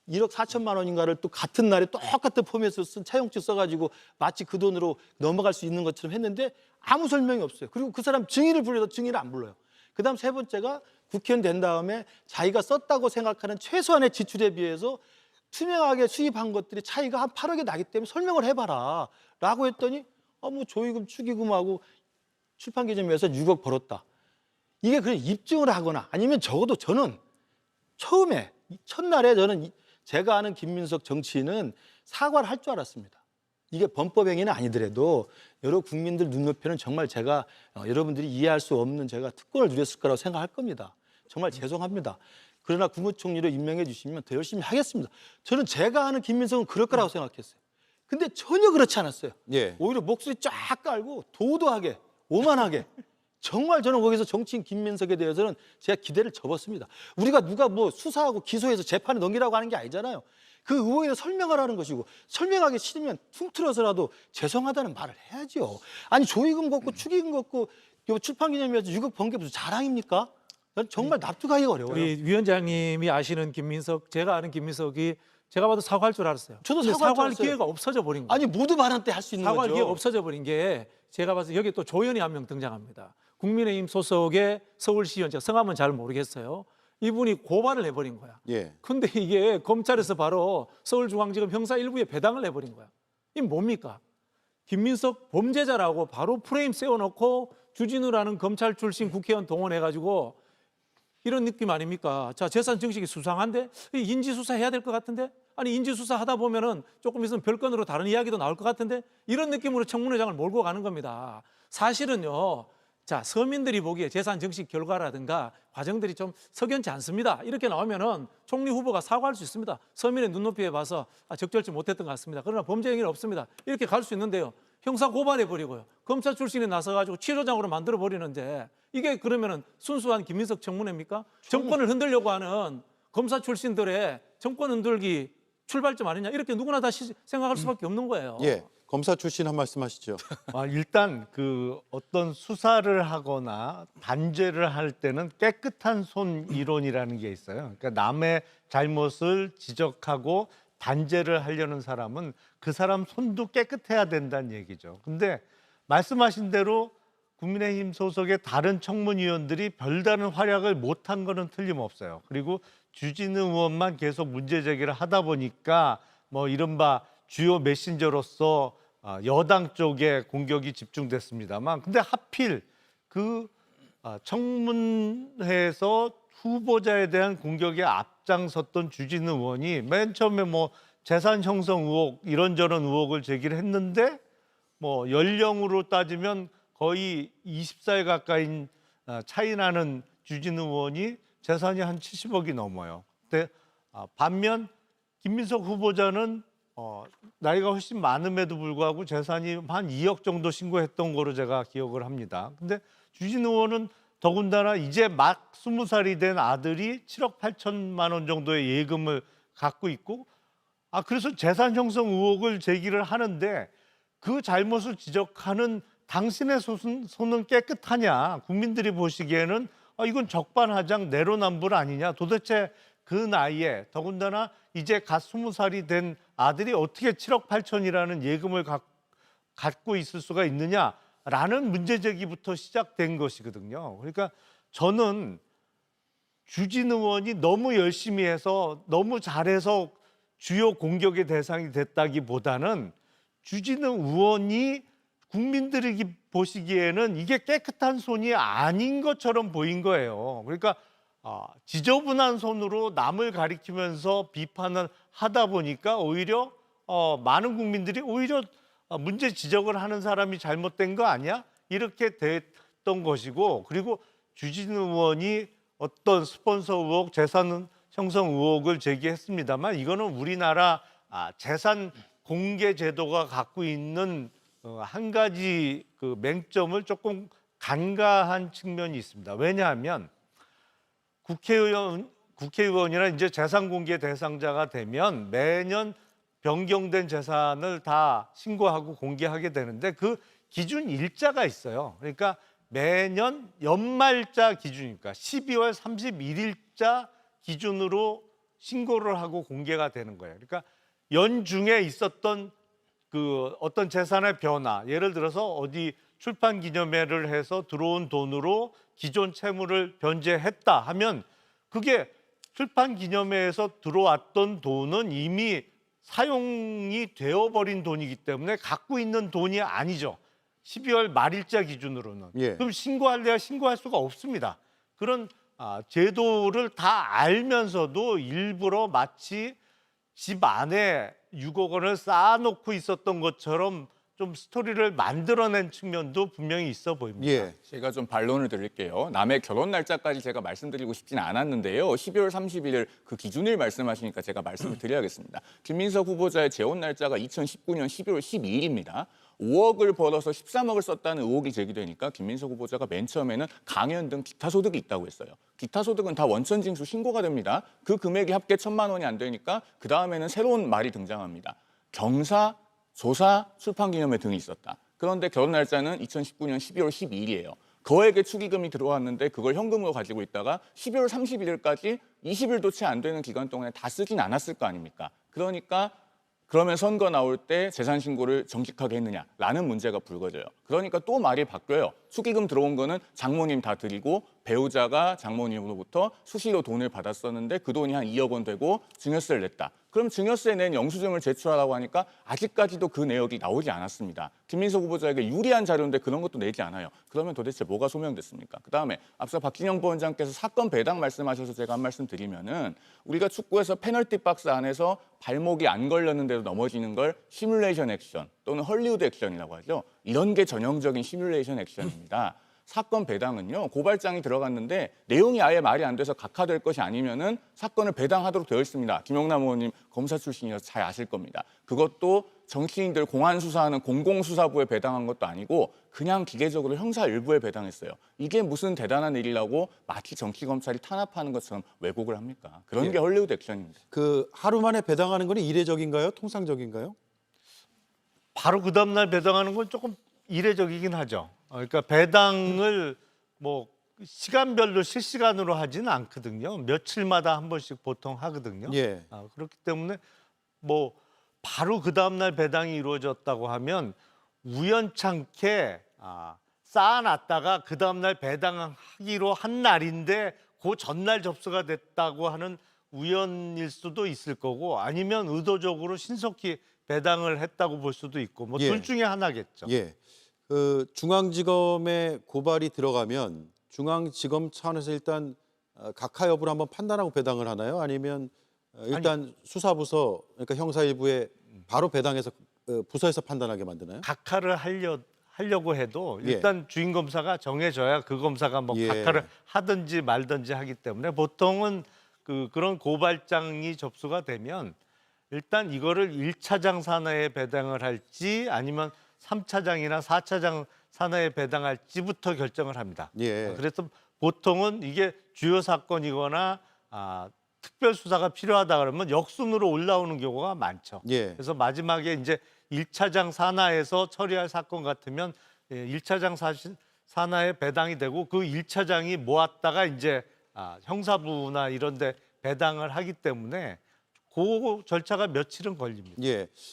1억 4천만 원인가를 또 같은 날에 똑같은 포맷으로 쓴 차용증 써가지고 마치 그 돈으로 넘어갈 수 있는 것처럼 했는데 아무 설명이 없어요. 그리고 그 사람 증인을 불러도 증인을 안 불러요. 그다음 3번째가 국회의원 된 다음에 자기가 썼다고 생각하는 최소한의 지출에 비해서 투명하게 수입한 것들이 차이가 한 8억이 나기 때문에 설명을 해봐라 라고 했더니 뭐 조의금 축의금하고 출판기념회에서 6억 벌었다. 이게 그냥 입증을 하거나 아니면 적어도 저는 처음에 첫날에 저는 제가 아는 김민석 정치인은 사과를 할 줄 알았습니다. 이게 범법행위는 아니더라도 여러 국민들 눈높이는 정말 제가 여러분들이 이해할 수 없는 제가 특권을 누렸을 거라고 생각할 겁니다. 정말 죄송합니다. 그러나 국무총리로 임명해 주시면 더 열심히 하겠습니다. 저는 제가 아는 김민석은 그럴 거라고 생각했어요. 근데 전혀 그렇지 않았어요. 예. 오히려 목소리 쫙 깔고 도도하게, 오만하게. 정말 저는 거기서 정치인 김민석에 대해서는 제가 기대를 접었습니다. 우리가 누가 뭐 수사하고 기소해서 재판에 넘기라고 하는 게 아니잖아요. 그 의혹에 대해서 설명하라는 것이고, 설명하기 싫으면 퉁틀어서라도 죄송하다는 말을 해야죠. 아니 조의금 걷고 축의금 걷고 출판기념회에서 6억 번 게 무슨 자랑입니까? 저는 정말 납득하기가 어려워요. 우리 위원장님이 아시는 김민석, 제가 아는 김민석이 제가 봐도 사과할 줄 알았어요. 저도 근데 사과할 줄 사과할 알았어요. 기회가 없어져 버린 거예요. 아니 모두 발언 때 할 수 있는 사과할 거죠. 기회가 없어져 버린 게 제가 봐서 여기 또 조연이 한 명 등장합니다. 국민의힘 소속의 서울시의원, 제가 성함은 잘 모르겠어요. 이분이 고발을 해버린 거야. 예. 근데 이게 검찰에서 바로 서울중앙지검 형사 1부에 배당을 해버린 거야. 이게 뭡니까? 김민석 범죄자라고 바로 프레임 세워놓고 주진우라는 검찰 출신 국회의원 동원해가지고 이런 느낌 아닙니까? 자, 재산 증식이 수상한데 인지수사 해야 될 것 같은데, 아니 인지수사 하다 보면은 조금 있으면 별건으로 다른 이야기도 나올 것 같은데, 이런 느낌으로 청문회장을 몰고 가는 겁니다. 사실은요, 자, 서민들이 보기에 재산 증식 결과라든가 과정들이 좀 석연치 않습니다. 이렇게 나오면은 총리 후보가 사과할 수 있습니다. 서민의 눈높이에 봐서 적절치 못했던 것 같습니다. 그러나 범죄 행위는 없습니다. 이렇게 갈 수 있는데요. 형사 고발해 버리고요. 검찰 출신이 나서가지고 취조장으로 만들어 버리는데, 이게 그러면은 순수한 김민석 청문회입니까? 정권을 흔들려고 하는 검사 출신들의 정권 흔들기 출발점 아니냐, 이렇게 누구나 다 생각할 수밖에 없는 거예요. 예. 검사 출신 한 말씀 하시죠. 일단 그 어떤 수사를 하거나 단죄를 할 때는 깨끗한 손 이론이라는 게 있어요. 그러니까 남의 잘못을 지적하고 단죄를 하려는 사람은 그 사람 손도 깨끗해야 된다는 얘기죠. 근데 말씀하신 대로 국민의힘 소속의 다른 청문위원들이 별다른 활약을 못한 거는 틀림없어요. 그리고 주진우 의원만 계속 문제 제기를 하다 보니까 뭐 이른바 주요 메신저로서 여당 쪽에 공격이 집중됐습니다만, 근데 하필 그 청문회에서 후보자에 대한 공격에 앞장섰던 주진우 의원이 맨 처음에 뭐 재산 형성 의혹, 이런저런 의혹을 제기를 했는데, 뭐 연령으로 따지면 거의 20살 가까이 차이 나는 주진우 의원이 재산이 한 70억이 넘어요. 근데 반면 김민석 후보자는 나이가 훨씬 많음에도 불구하고 재산이 한 2억 정도 신고했던 거로 제가 기억을 합니다. 근데 주진우 의원은 더군다나 이제 막 20살이 된 아들이 7억 8천만 원 정도의 예금을 갖고 있고, 그래서 재산 형성 의혹을 제기를 하는데, 그 잘못을 지적하는 당신의 손은 깨끗하냐? 국민들이 보시기에는 이건 적반하장 내로남불 아니냐? 도대체 그 나이에, 더군다나 이제 갓 20살이 된 아들이 어떻게 7억 8천이라는 예금을 갖고 있을 수가 있느냐라는 문제 제기부터 시작된 것이거든요. 그러니까 저는 주진우 의원이 너무 열심히 해서 너무 잘해서 주요 공격의 대상이 됐다기보다는 주진우 의원이 국민들이 보시기에는 이게 깨끗한 손이 아닌 것처럼 보인 거예요. 그러니까 지저분한 손으로 남을 가리키면서 비판을 하다 보니까 오히려 많은 국민들이 오히려 문제 지적을 하는 사람이 잘못된 거 아니야? 이렇게 됐던 것이고, 그리고 주진우 의원이 어떤 스폰서 의혹, 재산 형성 의혹을 제기했습니다만, 이거는 우리나라 재산 공개 제도가 갖고 있는 한 가지 그 맹점을 조금 간과한 측면이 있습니다. 왜냐하면 국회의원이나 이제 재산 공개 대상자가 되면 매년 변경된 재산을 다 신고하고 공개하게 되는데, 그 기준 일자가 있어요. 그러니까 매년 연말자 기준이니까 12월 31일자 기준으로 신고를 하고 공개가 되는 거예요. 그러니까 연중에 있었던 그 어떤 재산의 변화, 예를 들어서 어디 출판 기념회를 해서 들어온 돈으로 기존 채무를 변제했다 하면, 그게 출판 기념회에서 들어왔던 돈은 이미 사용이 되어버린 돈이기 때문에 갖고 있는 돈이 아니죠. 12월 말일자 기준으로는. 예. 그럼 신고할래야 신고할 수가 없습니다. 그런 제도를 다 알면서도 일부러 마치 집 안에 6억 원을 쌓아놓고 있었던 것처럼 좀 스토리를 만들어낸 측면도 분명히 있어 보입니다. 예. 제가 좀 반론을 드릴게요. 남의 결혼 날짜까지 제가 말씀드리고 싶지는 않았는데요. 12월 31일 그 기준일 말씀하시니까 제가 말씀을 드려야겠습니다. 김민석 후보자의 재혼 날짜가 2019년 12월 12일입니다. 5억을 벌어서 13억을 썼다는 의혹이 제기되니까 김민석 후보자가 맨 처음에는 강연 등 기타 소득이 있다고 했어요. 기타 소득은 다 원천징수 신고가 됩니다. 그 금액이 합계 1,000만 원이 안 되니까 그 다음에는 새로운 말이 등장합니다. 경사, 조사, 출판기념회 등이 있었다. 그런데 결혼 날짜는 2019년 12월 12일이에요. 거액의 축의금이 들어왔는데 그걸 현금으로 가지고 있다가 12월 31일까지 20일도 채 안 되는 기간 동안에 다 쓰진 않았을 거 아닙니까? 그러니까 그러면 선거 나올 때 재산 신고를 정직하게 했느냐라는 문제가 불거져요. 그러니까 또 말이 바뀌어요. 축의금 들어온 거는 장모님 다 드리고 배우자가 장모님으로부터 수시로 돈을 받았었는데 그 돈이 한 2억 원 되고 증여세를 냈다. 그럼 증여세 낸 영수증을 제출하라고 하니까 아직까지도 그 내역이 나오지 않았습니다. 김민석 후보자에게 유리한 자료인데 그런 것도 내지 않아요. 그러면 도대체 뭐가 소명됐습니까? 그다음에 앞서 박진영 부원장께서 사건 배당 말씀하셔서 제가 한 말씀 드리면은 우리가 축구에서 페널티 박스 안에서 발목이 안 걸렸는데도 넘어지는 걸 시뮬레이션 액션 또는 헐리우드 액션이라고 하죠. 이런 게 전형적인 시뮬레이션 액션입니다. 사건 배당은요, 고발장이 들어갔는데 내용이 아예 말이 안 돼서 각하될 것이 아니면은 사건을 배당하도록 되어 있습니다. 김용남 의원님 검사 출신이라서 잘 아실 겁니다. 그것도 정치인들 공안 수사하는 공공수사부에 배당한 것도 아니고 그냥 기계적으로 형사 일부에 배당했어요. 이게 무슨 대단한 일이라고 마치 정치 검찰이 탄압하는 것처럼 왜곡을 합니까? 그런 게 헐리우드 액션입니다. 그 하루 만에 배당하는 건 이례적인가요? 통상적인가요? 바로 그 다음날 배당하는 건 조금 이례적이긴 하죠. 그러니까 배당을 뭐 시간별로 실시간으로 하지는 않거든요. 며칠마다 한 번씩 보통 하거든요. 예. 그렇기 때문에 뭐 바로 그 다음날 배당이 이루어졌다고 하면 우연찮게 쌓아놨다가 그 다음날 배당하기로 한 날인데 그 전날 접수가 됐다고 하는 우연일 수도 있을 거고 아니면 의도적으로 신속히 배당을 했다고 볼 수도 있고 뭐 둘 중에 하나겠죠. 예. 그 중앙지검에 고발이 들어가면 중앙지검 차원에서 일단 각하 여부를 한번 판단하고 배당을 하나요? 아니면 일단 수사부서 그러니까 형사 일부에 바로 배당해서 부서에서 판단하게 만드나요? 각하를 하려고 해도 일단 주인 검사가 정해져야 그 검사가 뭐 각하를 하든지 말든지 하기 때문에 보통은 그런 고발장이 접수가 되면 일단 이거를 1차장 산하에 배당을 할지 아니면 3차장이나 4차장 산하에 배당할지부터 결정을 합니다. 그래서 보통은 이게 주요 사건이거나 특별 수사가 필요하다 그러면 역순으로 올라오는 경우가 많죠. 그래서 마지막에 이제 1차장 산하에서 처리할 사건 같으면 1차장 산하에 배당이 되고 그 1차장이 모았다가 이제 형사부나 이런 데 배당을 하기 때문에 그 절차가 며칠은 걸립니다.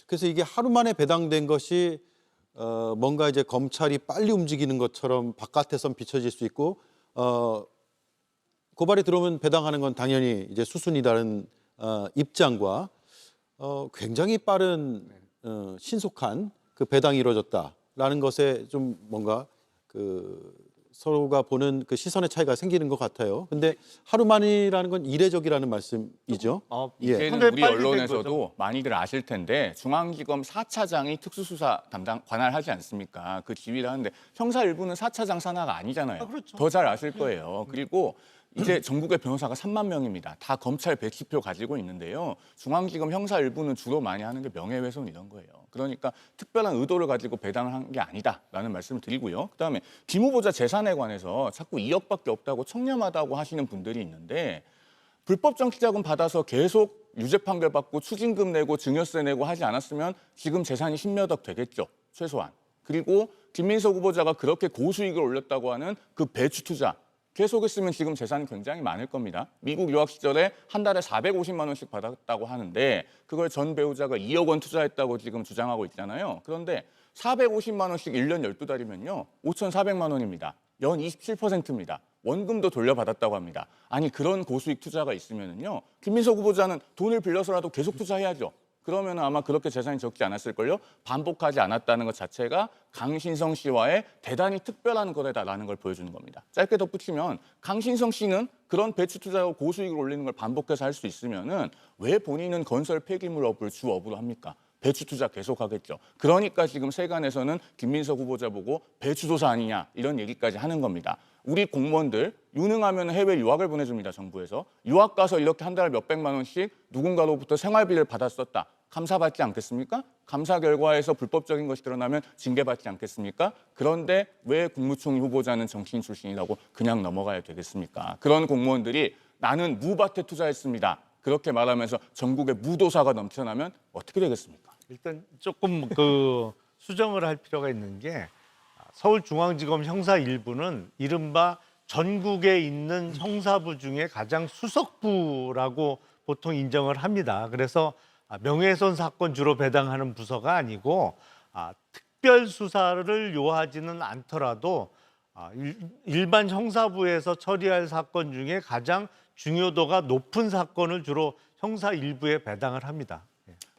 그래서 이게 하루 만에 배당된 것이 뭔가 이제 검찰이 빨리 움직이는 것처럼 바깥에선 비춰질 수 있고 고발이 들어오면 배당하는 건 당연히 이제 수순이라는 입장과 굉장히 빠른 신속한 그 배당이 이루어졌다라는 것에 좀 뭔가 서로가 보는 그 시선의 차이가 생기는 것 같아요. 근데 하루 만이라는 건 이례적이라는 말씀이죠. 이제는 우리 언론에서도 많이들 아실 텐데 중앙지검 4차장이 특수수사 담당 관할하지 않습니까? 그 지휘를 하는데 형사 일부는 4차장 산하가 아니잖아요. 더 잘 아실 거예요. 그리고 이제 전국의 변호사가 3만 명입니다. 다 검찰 배치표 가지고 있는데요. 중앙지검 형사 일부는 주로 많이 하는 게 명예훼손 이런 거예요. 그러니까 특별한 의도를 가지고 배당을 한 게 아니다라는 말씀을 드리고요. 그다음에 김 후보자 재산에 관해서 자꾸 2억밖에 없다고 청렴하다고 하시는 분들이 있는데 불법 정치자금 받아서 계속 유죄 판결 받고 추징금 내고 증여세 내고 하지 않았으면 지금 재산이 10몇억 되겠죠. 최소한. 그리고 김민석 후보자가 그렇게 고수익을 올렸다고 하는 그 배추 투자 계속했으면 지금 재산이 굉장히 많을 겁니다. 미국 유학 시절에 한 달에 450만 원씩 받았다고 하는데 그걸 전 배우자가 2억 원 투자했다고 지금 주장하고 있잖아요. 그런데 450만 원씩 1년 12달이면요. 5,400만 원입니다. 연 27%입니다. 원금도 돌려받았다고 합니다. 아니 그런 고수익 투자가 있으면요. 김민석 후보자는 돈을 빌려서라도 계속 투자해야죠. 그러면 아마 그렇게 재산이 적지 않았을걸요. 반복하지 않았다는 것 자체가 강신성 씨와의 대단히 특별한 거래다라는 걸 보여주는 겁니다. 짧게 덧붙이면 강신성 씨는 그런 배추 투자로 고수익을 올리는 걸 반복해서 할 수 있으면은 왜 본인은 건설 폐기물 업을 주 업으로 합니까? 배추 투자 계속하겠죠. 그러니까 지금 세간에서는 김민석 후보자 보고 배추조사 아니냐 이런 얘기까지 하는 겁니다. 우리 공무원들 유능하면 해외 유학을 보내줍니다. 정부에서. 유학 가서 이렇게 한 달에 몇백만 원씩 누군가로부터 생활비를 받았었다. 감사받지 않겠습니까? 감사 결과에서 불법적인 것이 드러나면 징계받지 않겠습니까? 그런데 왜 국무총리 후보자는 정치인 출신이라고 그냥 넘어가야 되겠습니까? 그런 공무원들이 나는 무밭에 투자했습니다. 그렇게 말하면서 전국에 무도사가 넘쳐나면 어떻게 되겠습니까? 일단 조금 그 수정을 할 필요가 있는 게 서울중앙지검 형사 1부는 이른바 전국에 있는 형사부 중에 가장 수석부라고 보통 인정을 합니다. 그래서 명예훼손 사건 주로 배당하는 부서가 아니고 특별 수사를 요하지는 않더라도 일반 형사부에서 처리할 사건 중에 가장 중요도가 높은 사건을 주로 형사 1부에 배당을 합니다.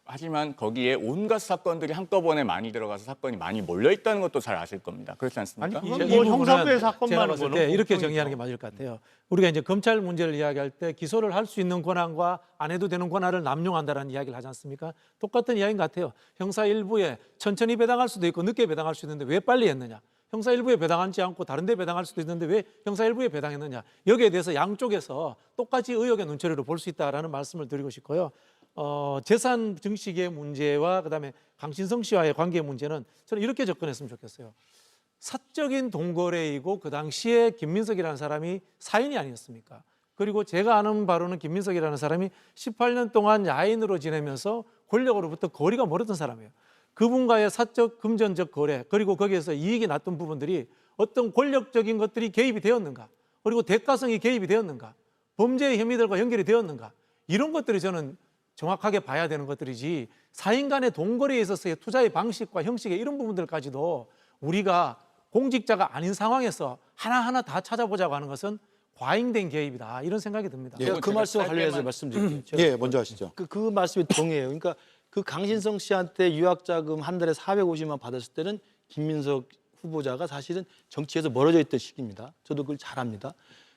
하지만 거기에 온갖 사건들이 한꺼번에 많이 들어가서 사건이 많이 몰려 있다는 것도 잘 아실 겁니다. 그렇지 않습니까? 아니, 그건 뭐 형사부의 사건만 제가 하는 봤을 거는 때 이렇게 보통이죠. 정리하는 게 맞을 것 같아요. 우리가 이제 검찰 문제를 이야기할 때 기소를 할 수 있는 권한과 안 해도 되는 권한을 남용한다는 이야기를 하지 않습니까? 똑같은 이야기인 것 같아요. 형사 1부에 천천히 배당할 수도 있고 늦게 배당할 수 있는데 왜 빨리 했느냐? 형사 1부에 배당하지 않고 다른 데 배당할 수도 있는데 왜 형사 1부에 배당했느냐? 여기에 대해서 양쪽에서 똑같이 의혹의 눈초리로 볼 수 있다라는 말씀을 드리고 싶고요. 재산 증식의 문제와 그다음에 강신성 씨와의 관계 문제는 저는 이렇게 접근했으면 좋겠어요. 사적인 동거래이고 그 당시에 김민석이라는 사람이 사인이 아니었습니까? 그리고 제가 아는 바로는 김민석이라는 사람이 18년 동안 야인으로 지내면서 권력으로부터 거리가 멀었던 사람이에요. 그분과의 사적 금전적 거래 그리고 거기에서 이익이 났던 부분들이 어떤 권력적인 것들이 개입이 되었는가? 그리고 대가성이 개입이 되었는가? 범죄의 혐의들과 연결이 되었는가? 이런 것들이 저는 정확하게 봐야 되는 것들이지 사인 간의 동거래에 있어서의 투자의 방식과 형식의 이런 부분들까지도 우리가 공직자가 아닌 상황에서 하나하나 다 찾아보자고 하는 것은 과잉된 개입이다 이런 생각이 듭니다. 제가 그 말씀과 관련해서 말씀드릴게요. 예, 먼저 하시죠. 그 말씀이 동의해요. 그러니까 그 강신성 씨한테 유학자금 한 달에 450만 받았을 때는 김민석 후보자가 사실은 정치에서 멀어져 있던 시기입니다. 저도 그걸 잘 압니다.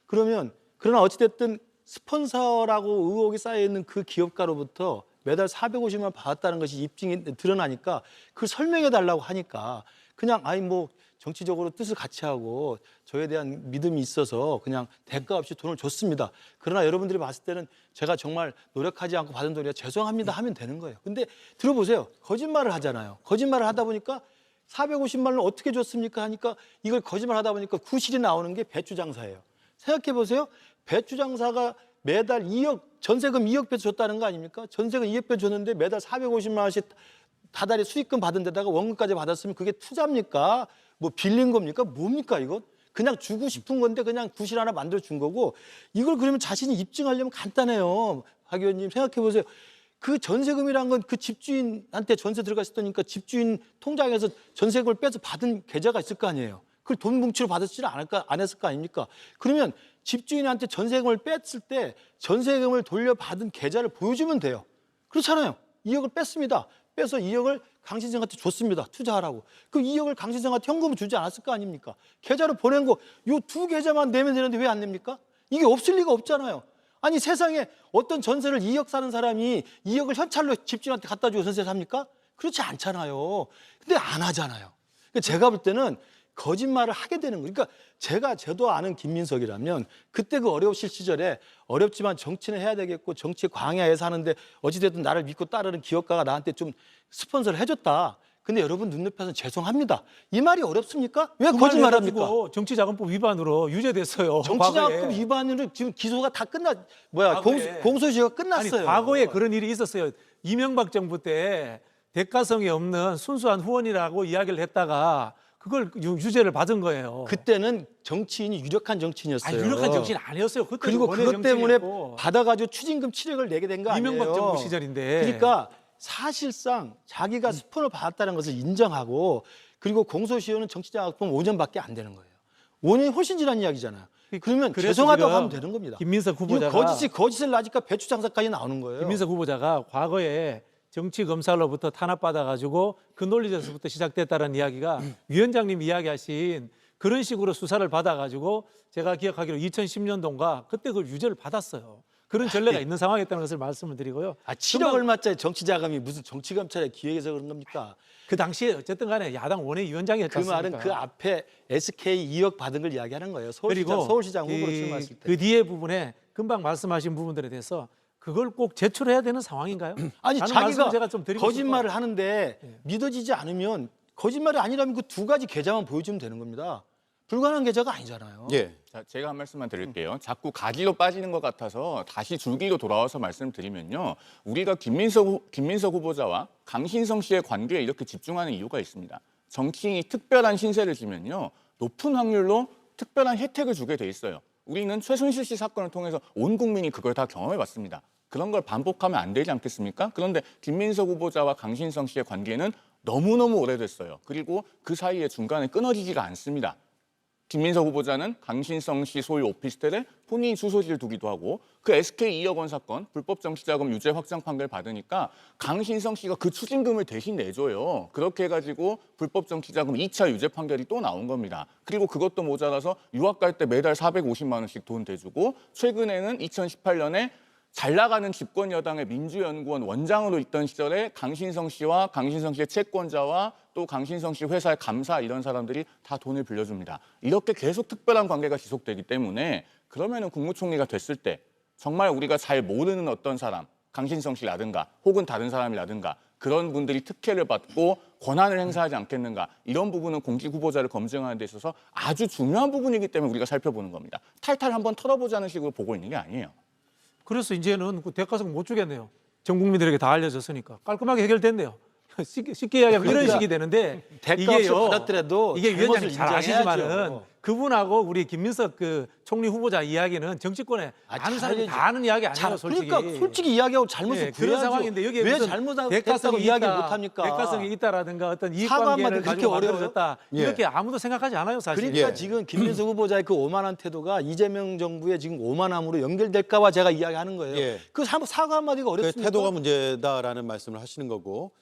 그러나 어찌됐든 스폰서라고 의혹이 쌓여있는 그 기업가로부터 매달 450만 받았다는 것이 입증이 드러나니까 그걸 설명해달라고 하니까 그냥 뭐 정치적으로 뜻을 같이 하고 저에 대한 믿음이 있어서 그냥 대가 없이 돈을 줬습니다. 그러나 여러분들이 봤을 때는 제가 정말 노력하지 않고 받은 돈이라 죄송합니다 하면 되는 거예요. 근데 들어보세요. 거짓말을 하잖아요. 거짓말을 하다 보니까 450만 원을 어떻게 줬습니까 하니까 이걸 거짓말 하다 보니까 구실이 나오는 게 배추 장사예요. 생각해 보세요. 배추 장사가 매달 2억, 전세금 2억 배수 줬다는 거 아닙니까? 전세금 2억 배수 줬는데 매달 450만 원씩 다달이 수익금 받은 데다가 원금까지 받았으면 그게 투자입니까? 뭐 빌린 겁니까? 뭡니까 이건? 그냥 주고 싶은 건데 그냥 구실 하나 만들어 준 거고 이걸 그러면 자신이 입증하려면 간단해요. 박 의원님 생각해 보세요. 그 전세금이란 건 그 집주인한테 전세 들어갔었다니까 집주인 통장에서 전세금을 빼서 받은 계좌가 있을 거 아니에요. 그걸 돈 뭉치로 받았지 안 했을 거 아닙니까? 그러면 집주인한테 전세금을 뺐을 때 전세금을 돌려받은 계좌를 보여주면 돼요. 그렇잖아요. 2억을 뺐습니다. 빼서 2억을 강신성한테 줬습니다. 투자하라고. 그 2억을 강신성한테 현금을 주지 않았을 거 아닙니까? 계좌로 보낸 거 요 두 계좌만 내면 되는데 왜 안 냅니까? 이게 없을 리가 없잖아요. 아니 세상에 어떤 전세를 2억 사는 사람이 2억을 현찰로 집주인한테 갖다 주고 전세 삽니까? 그렇지 않잖아요. 근데 안 하잖아요. 그러니까 제가 볼 때는 거짓말을 하게 되는 거예요. 그러니까 저도 아는 김민석이라면 그때 그 어려우실 시절에 어렵지만 정치는 해야 되겠고 정치에 광야에 사는데 어찌됐든 나를 믿고 따르는 기업가가 나한테 좀 스폰서를 해줬다. 근데 여러분 눈높이에서는 죄송합니다. 이 말이 어렵습니까? 왜 거짓말합니까? 정치자금법 위반으로 유죄됐어요. 정치자금법 위반으로 지금 기소가 다 공소시효가 끝났어요. 아니, 과거에 그런 일이 있었어요. 이명박 정부 때 대가성이 없는 순수한 후원이라고 이야기를 했다가 그걸 유죄를 받은 거예요. 그때는 정치인이 유력한 정치인이었어요. 유력한 정치인 아니었어요. 그리고 그것 때문에 받아가지고 추징금 7억을 내게 된 거 아니에요. 이명박 정부 시절인데. 그러니까 사실상 자기가 스폰을 받았다는 것을 인정하고 그리고 공소시효는 정치자금법 5년밖에 안 되는 거예요. 5년이 훨씬 지난 이야기잖아요. 그러면 죄송하다고 하면 되는 겁니다. 김민석 후보자가 거짓을 나니까 배추 장사까지 나오는 거예요. 김민석 후보자가 과거에 정치 검찰로부터 탄압받아가지고 그 논리에서부터 시작됐다는 이야기가 위원장님 이야기하신 그런 식으로 수사를 받아가지고 제가 기억하기로 2010년도인가 그때 그 유죄를 받았어요. 그런 전례가 있는 상황이었다는 것을 말씀을 드리고요. 7억 얼마짜리 정치 자금이 무슨 정치 감찰의 기획에서 그런 겁니까? 그 당시에 어쨌든 간에 야당 원외위원장이었지 그 않습니까? 말은 그 앞에 SK 2억 받은 걸 이야기하는 거예요. 서울시장 후보로 출마했을 때. 그 뒤에 부분에 금방 말씀하신 부분들에 대해서 그걸 꼭 제출해야 되는 상황인가요? 아니 라는 자기가 말씀을 제가 좀 드리고 거짓말을 싶어요. 하는데 믿어지지 않으면 거짓말이 아니라면 그 두 가지 계좌만 보여주면 되는 겁니다. 불가능한 계좌가 아니잖아요. 예. 자, 제가 한 말씀만 드릴게요. 자꾸 가지로 빠지는 것 같아서 다시 줄기로 돌아와서 말씀드리면요. 우리가 김민석 후보자와 강신성 씨의 관계에 이렇게 집중하는 이유가 있습니다. 정치인이 특별한 신세를 지면요. 높은 확률로 특별한 혜택을 주게 돼 있어요. 우리는 최순실 씨 사건을 통해서 온 국민이 그걸 다 경험해봤습니다. 그런 걸 반복하면 안 되지 않겠습니까? 그런데 김민석 후보자와 강신성 씨의 관계는 너무너무 오래됐어요. 그리고 그 사이에 중간에 끊어지지가 않습니다. 김민석 후보자는 강신성 씨 소유 오피스텔에 본인 주소지를 두기도 하고 그 SK 2억 원 사건 불법 정치자금 유죄 확정 판결 받으니까 강신성 씨가 그 추징금을 대신 내줘요. 그렇게 해가지고 불법 정치자금 2차 유죄 판결이 또 나온 겁니다. 그리고 그것도 모자라서 유학 갈 때 매달 450만 원씩 돈 대주고 최근에는 2018년에 잘 나가는 집권 여당의 민주연구원 원장으로 있던 시절에 강신성 씨와 강신성 씨의 채권자와 또 강신성 씨 회사의 감사 이런 사람들이 다 돈을 빌려줍니다. 이렇게 계속 특별한 관계가 지속되기 때문에 그러면은 국무총리가 됐을 때 정말 우리가 잘 모르는 어떤 사람, 강신성 씨라든가 혹은 다른 사람이라든가 그런 분들이 특혜를 받고 권한을 행사하지 않겠는가 이런 부분은 공직 후보자를 검증하는 데 있어서 아주 중요한 부분이기 때문에 우리가 살펴보는 겁니다. 탈탈 한번 털어보자는 식으로 보고 있는 게 아니에요. 그래서 이제는 그 대가성 못 주겠네요. 전 국민들에게 다 알려졌으니까 깔끔하게 해결됐네요. 쉽게 이야기하면 이런 식이 되는데 대가없이 받았더라도 이게 위원장님 잘못을 잘 아시지만은 인정해야죠. 그분하고 우리 김민석 그 총리 후보자 이야기는 정치권에 아는 사람이 다 아는 이야기 아니에요, 솔직히. 그러니까 솔직히 이야기하고 잘못을 예, 구해야죠. 그런 상황인데 여기에 왜 무슨 잘못했다고 대가성이 이야기를 있다, 못합니까? 대가성이 있다라든가 어떤 이익 사과만 관계를 그렇게 가지고 어려워요? 만들어졌다 이렇게 아무도 생각하지 않아요, 사실. 그러니까 지금 김민석 후보자의 그 오만한 태도가 이재명 정부의 지금 오만함으로 연결될까 봐 제가 이야기하는 거예요. 예. 그 사과 한마디가 그 어렵습니까? 태도가 문제다라는 말씀을 하시는 거고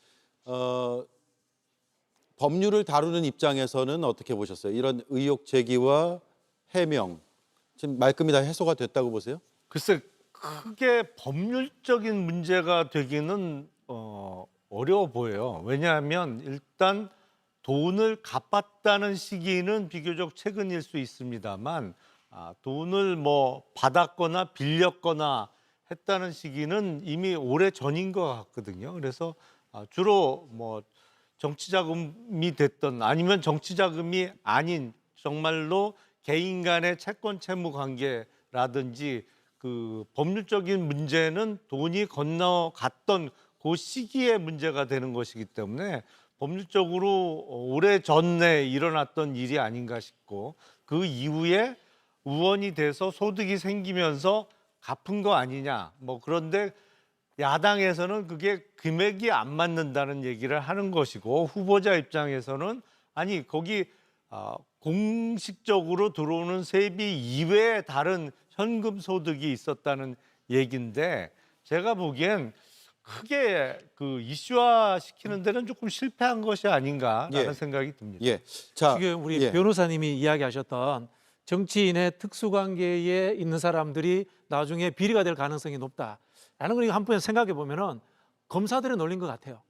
법률을 다루는 입장에서는 어떻게 보셨어요? 이런 의혹 제기와 해명 지금 말끔히 다 해소가 됐다고 보세요? 글쎄 크게 법률적인 문제가 되기는 어려워 보여요. 왜냐하면 일단 돈을 갚았다는 시기는 비교적 최근일 수 있습니다만 돈을 뭐 받았거나 빌렸거나 했다는 시기는 이미 오래 전인 것 같거든요. 그래서 주로 뭐 정치자금이 됐던 아니면 정치자금이 아닌 정말로 개인 간의 채권 채무 관계라든지 그 법률적인 문제는 돈이 건너갔던 그 시기에 문제가 되는 것이기 때문에 법률적으로 오래 전에 일어났던 일이 아닌가 싶고 그 이후에 우원이 돼서 소득이 생기면서 갚은 거 아니냐. 뭐 그런데 야당에서는 그게 금액이 안 맞는다는 얘기를 하는 것이고 후보자 입장에서는 아니 거기 공식적으로 들어오는 세비 이외에 다른 현금 소득이 있었다는 얘기인데 제가 보기엔 크게 그 이슈화 시키는 데는 조금 실패한 것이 아닌가라는 생각이 듭니다. 예. 자, 지금 우리 변호사님이 이야기하셨던 정치인의 특수관계에 있는 사람들이 나중에 비리가 될 가능성이 높다라는 걸 한편 생각해 보면은 검사들의 논리인 것 같아요.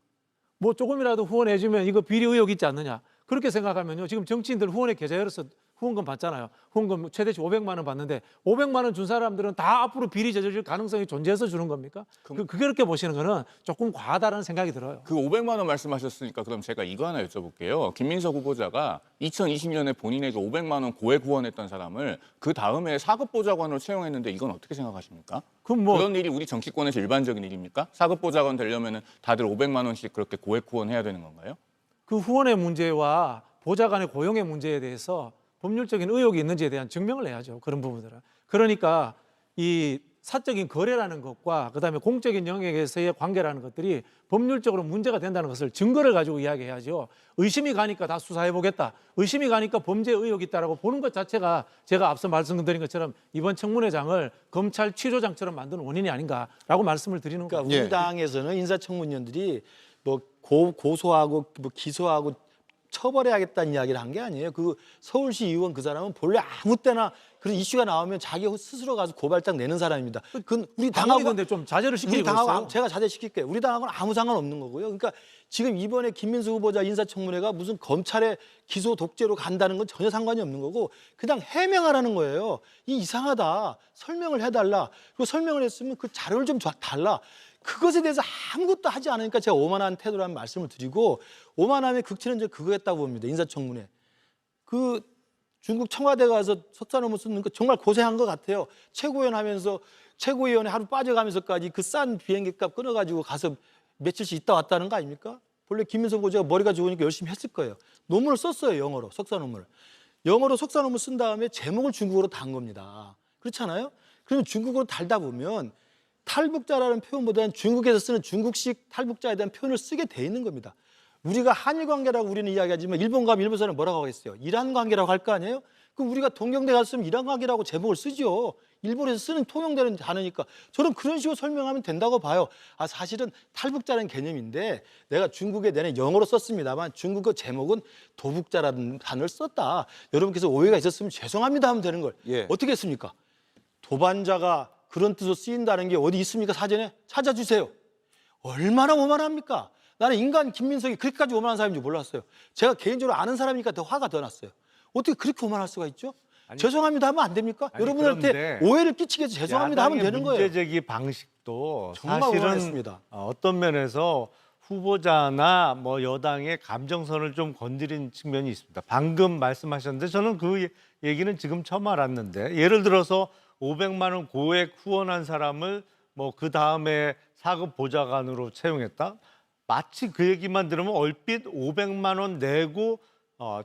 뭐 조금이라도 후원해주면 이거 비리 의혹 있지 않느냐. 그렇게 생각하면요. 지금 정치인들 후원의 계좌 열어서 후원금 받잖아요. 후원금 최대치 500만 원 받는데 500만 원 준 사람들은 다 앞으로 비리 저질 가능성이 존재해서 주는 겁니까? 그렇게 보시는 거는 조금 과하다는 생각이 들어요. 그 500만 원 말씀하셨으니까 그럼 제가 이거 하나 여쭤볼게요. 김민석 후보자가 2020년에 본인에게 500만 원 고액 후원했던 사람을 그 다음에 사급보좌관으로 채용했는데 이건 어떻게 생각하십니까? 그럼 뭐 그런 일이 우리 정치권에서 일반적인 일입니까? 사급보좌관 되려면 다들 500만 원씩 그렇게 고액 후원해야 되는 건가요? 그 후원의 문제와 보좌관의 고용의 문제에 대해서 법률적인 의혹이 있는지에 대한 증명을 해야죠. 그런 부분들은. 그러니까 이 사적인 거래라는 것과 그다음에 공적인 영역에서의 관계라는 것들이 법률적으로 문제가 된다는 것을 증거를 가지고 이야기해야죠. 의심이 가니까 다 수사해보겠다. 의심이 가니까 범죄 의혹이 있다라고 보는 것 자체가 제가 앞서 말씀드린 것처럼 이번 청문회장을 검찰 취조장처럼 만드는 원인이 아닌가라고 말씀을 드리는 거예요. 그러니까 우리 당에서는 인사청문위원들이 뭐 고소하고 뭐 기소하고 처벌해야겠다는 이야기를 한 게 아니에요. 그 서울시 의원 그 사람은 본래 아무 때나 그런 이슈가 나오면 자기 스스로 가서 고발장 내는 사람입니다. 그건 우리 당하고 당하고 좀 자제를 우리 시키고 당하고 그랬어요. 제가 자제시킬게요. 우리 당하고는 아무 상관없는 거고요. 그러니까 지금 이번에 김민수 후보자 인사청문회가 무슨 검찰의 기소 독재로 간다는 건 전혀 상관이 없는 거고 그냥 해명하라는 거예요. 이상하다. 설명을 해달라. 그리고 설명을 했으면 그 자료를 좀 달라. 그것에 대해서 아무것도 하지 않으니까 제가 오만한 태도라는 말씀을 드리고 오만함의 극치는 이제 그거였다고 봅니다. 인사청문회. 그 중국 청와대 가서 석사 논문 쓰는 거 정말 고생한 것 같아요. 최고위원 하면서 최고위원회 하루 빠져가면서까지 그 싼 비행기값 끊어가지고 가서 며칠씩 있다 왔다는 거 아닙니까? 본래 김민석 후보자가 머리가 좋으니까 열심히 했을 거예요. 논문을 썼어요. 영어로 석사 논문을. 영어로 석사 논문 쓴 다음에 제목을 중국어로 단 겁니다. 그렇잖아요? 그러면 중국어로 달다 보면 탈북자라는 표현보다는 중국에서 쓰는 중국식 탈북자에 대한 표현을 쓰게 돼 있는 겁니다. 우리가 한일 관계라고 우리는 이야기하지만 일본 가면 일본 사람은 뭐라고 하겠어요? 이란 관계라고 할 거 아니에요? 그럼 우리가 동경대 갔으면 이란 관계라고 제목을 쓰죠. 일본에서 쓰는 통용되는 단어니까 저는 그런 식으로 설명하면 된다고 봐요. 사실은 탈북자라는 개념인데 내가 중국에 내내 영어로 썼습니다만 중국어 제목은 도북자라는 단어를 썼다. 여러분께서 오해가 있었으면 죄송합니다 하면 되는 걸. 예. 어떻게 했습니까? 도반자가 그런 뜻으로 쓰인다는 게 어디 있습니까? 사전에 찾아주세요. 얼마나 오만합니까? 나는 인간 김민석이 그렇게까지 오만한 사람인지 몰랐어요. 제가 개인적으로 아는 사람이니까 더 화가 더 났어요. 어떻게 그렇게 오만할 수가 있죠? 죄송합니다 하면 안 됩니까? 여러분한테 오해를 끼치게 해서 죄송합니다 하면 되는 거예요. 문제 제기 방식도 정말 사실은 오만했습니다. 어떤 면에서 후보자나 뭐 여당의 감정선을 좀 건드린 측면이 있습니다. 방금 말씀하셨는데 저는 그 얘기는 지금 처음 알았는데 예를 들어서 500만 원 고액 후원한 사람을 뭐 그 다음에 사급 보좌관으로 채용했다. 마치 그 얘기만 들으면 얼핏 500만 원 내고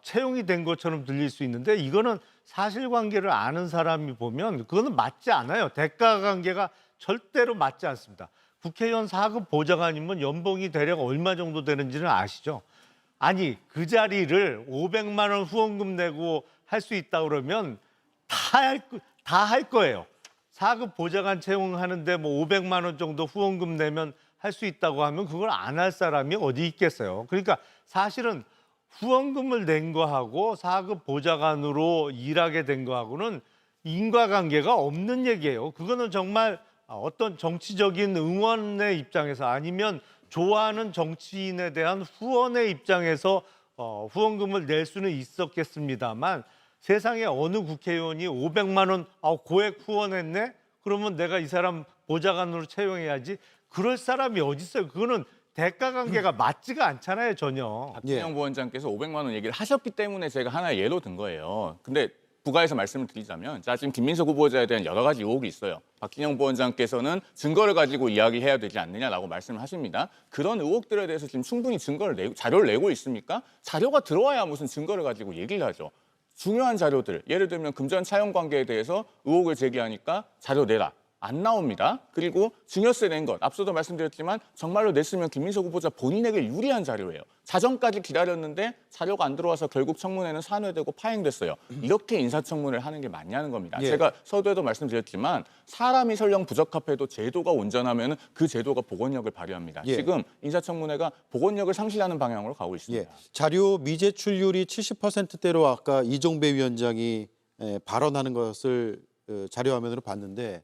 채용이 된 것처럼 들릴 수 있는데 이거는 사실관계를 아는 사람이 보면 그거는 맞지 않아요. 대가 관계가 절대로 맞지 않습니다. 국회의원 4급 보좌관이면 연봉이 대략 얼마 정도 되는지는 아시죠? 아니 그 자리를 500만 원 후원금 내고 할 수 있다 그러면 다 할 거예요. 4급 보좌관 채용하는데 뭐 500만 원 정도 후원금 내면 할 수 있다고 하면 그걸 안 할 사람이 어디 있겠어요. 그러니까 사실은 후원금을 낸 거하고 4급 보좌관으로 일하게 된 거하고는 인과관계가 없는 얘기예요. 그거는 정말 어떤 정치적인 응원의 입장에서 아니면 좋아하는 정치인에 대한 후원의 입장에서 후원금을 낼 수는 있었겠습니다만 세상에 어느 국회의원이 500만 원 고액 후원했네? 그러면 내가 이 사람 보좌관으로 채용해야지. 그럴 사람이 어디 있어요? 그거는 대가 관계가 맞지가 않잖아요, 전혀. 박진영 부원장께서 500만 원 얘기를 하셨기 때문에 제가 하나의 예로 든 거예요. 근데 부가해서 말씀을 드리자면 지금 김민석 후보자에 대한 여러 가지 의혹이 있어요. 박진영 부원장께서는 증거를 가지고 이야기해야 되지 않느냐라고 말씀을 하십니다. 그런 의혹들에 대해서 지금 충분히 자료를 내고 있습니까? 자료가 들어와야 무슨 증거를 가지고 얘기를 하죠. 중요한 자료들, 예를 들면 금전 차용 관계에 대해서 의혹을 제기하니까 자료 내라. 안 나옵니다. 그리고 증여세 낸 것, 앞서도 말씀드렸지만 정말로 냈으면 김민석 후보자 본인에게 유리한 자료예요. 자정까지 기다렸는데 자료가 안 들어와서 결국 청문회는 산회되고 파행됐어요. 이렇게 인사청문회를 하는 게 맞냐는 겁니다. 예. 제가 서두에도 말씀드렸지만 사람이 설령 부적합해도 제도가 온전하면 그 제도가 복원력을 발휘합니다. 예. 지금 인사청문회가 복원력을 상실하는 방향으로 가고 있습니다. 예. 자료 미제출률이 70%대로 아까 이종배 위원장이 발언하는 것을 자료화면으로 봤는데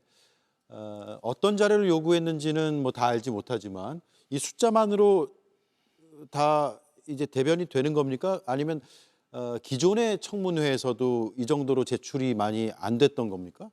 어떤 자료를 요구했는지는 뭐 다 알지 못하지만 이 숫자만으로 다 이제 대변이 되는 겁니까? 아니면 기존의 청문회에서도 이 정도로 제출이 많이 안 됐던 겁니까?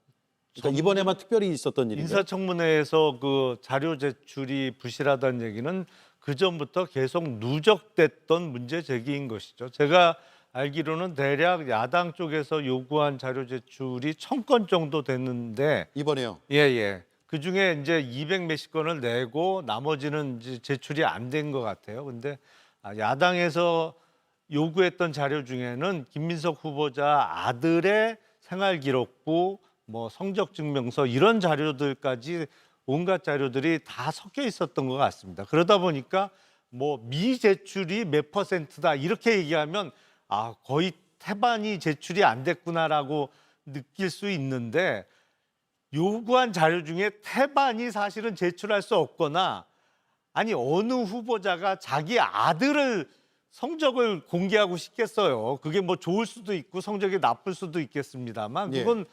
그러니까 이번에만 특별히 있었던 일인가요? 인사청문회에서 그 자료 제출이 부실하다는 얘기는 그 전부터 계속 누적됐던 문제 제기인 것이죠. 제가 알기로는 대략 야당 쪽에서 요구한 자료 제출이 1000건 정도 됐는데 이번에요. 예. 그 중에 이제 200 몇십 건을 내고 나머지는 이제 제출이 안 된 것 같아요. 근데 야당에서 요구했던 자료 중에는 김민석 후보자 아들의 생활기록부, 뭐 성적증명서 이런 자료들까지 온갖 자료들이 다 섞여 있었던 것 같습니다. 그러다 보니까 뭐 미제출이 몇 %다 이렇게 얘기하면 거의 태반이 제출이 안 됐구나라고 느낄 수 있는데 요구한 자료 중에 태반이 사실은 제출할 수 없거나 아니 어느 후보자가 자기 아들을 성적을 공개하고 싶겠어요. 그게 뭐 좋을 수도 있고 성적이 나쁠 수도 있겠습니다만 예. 그건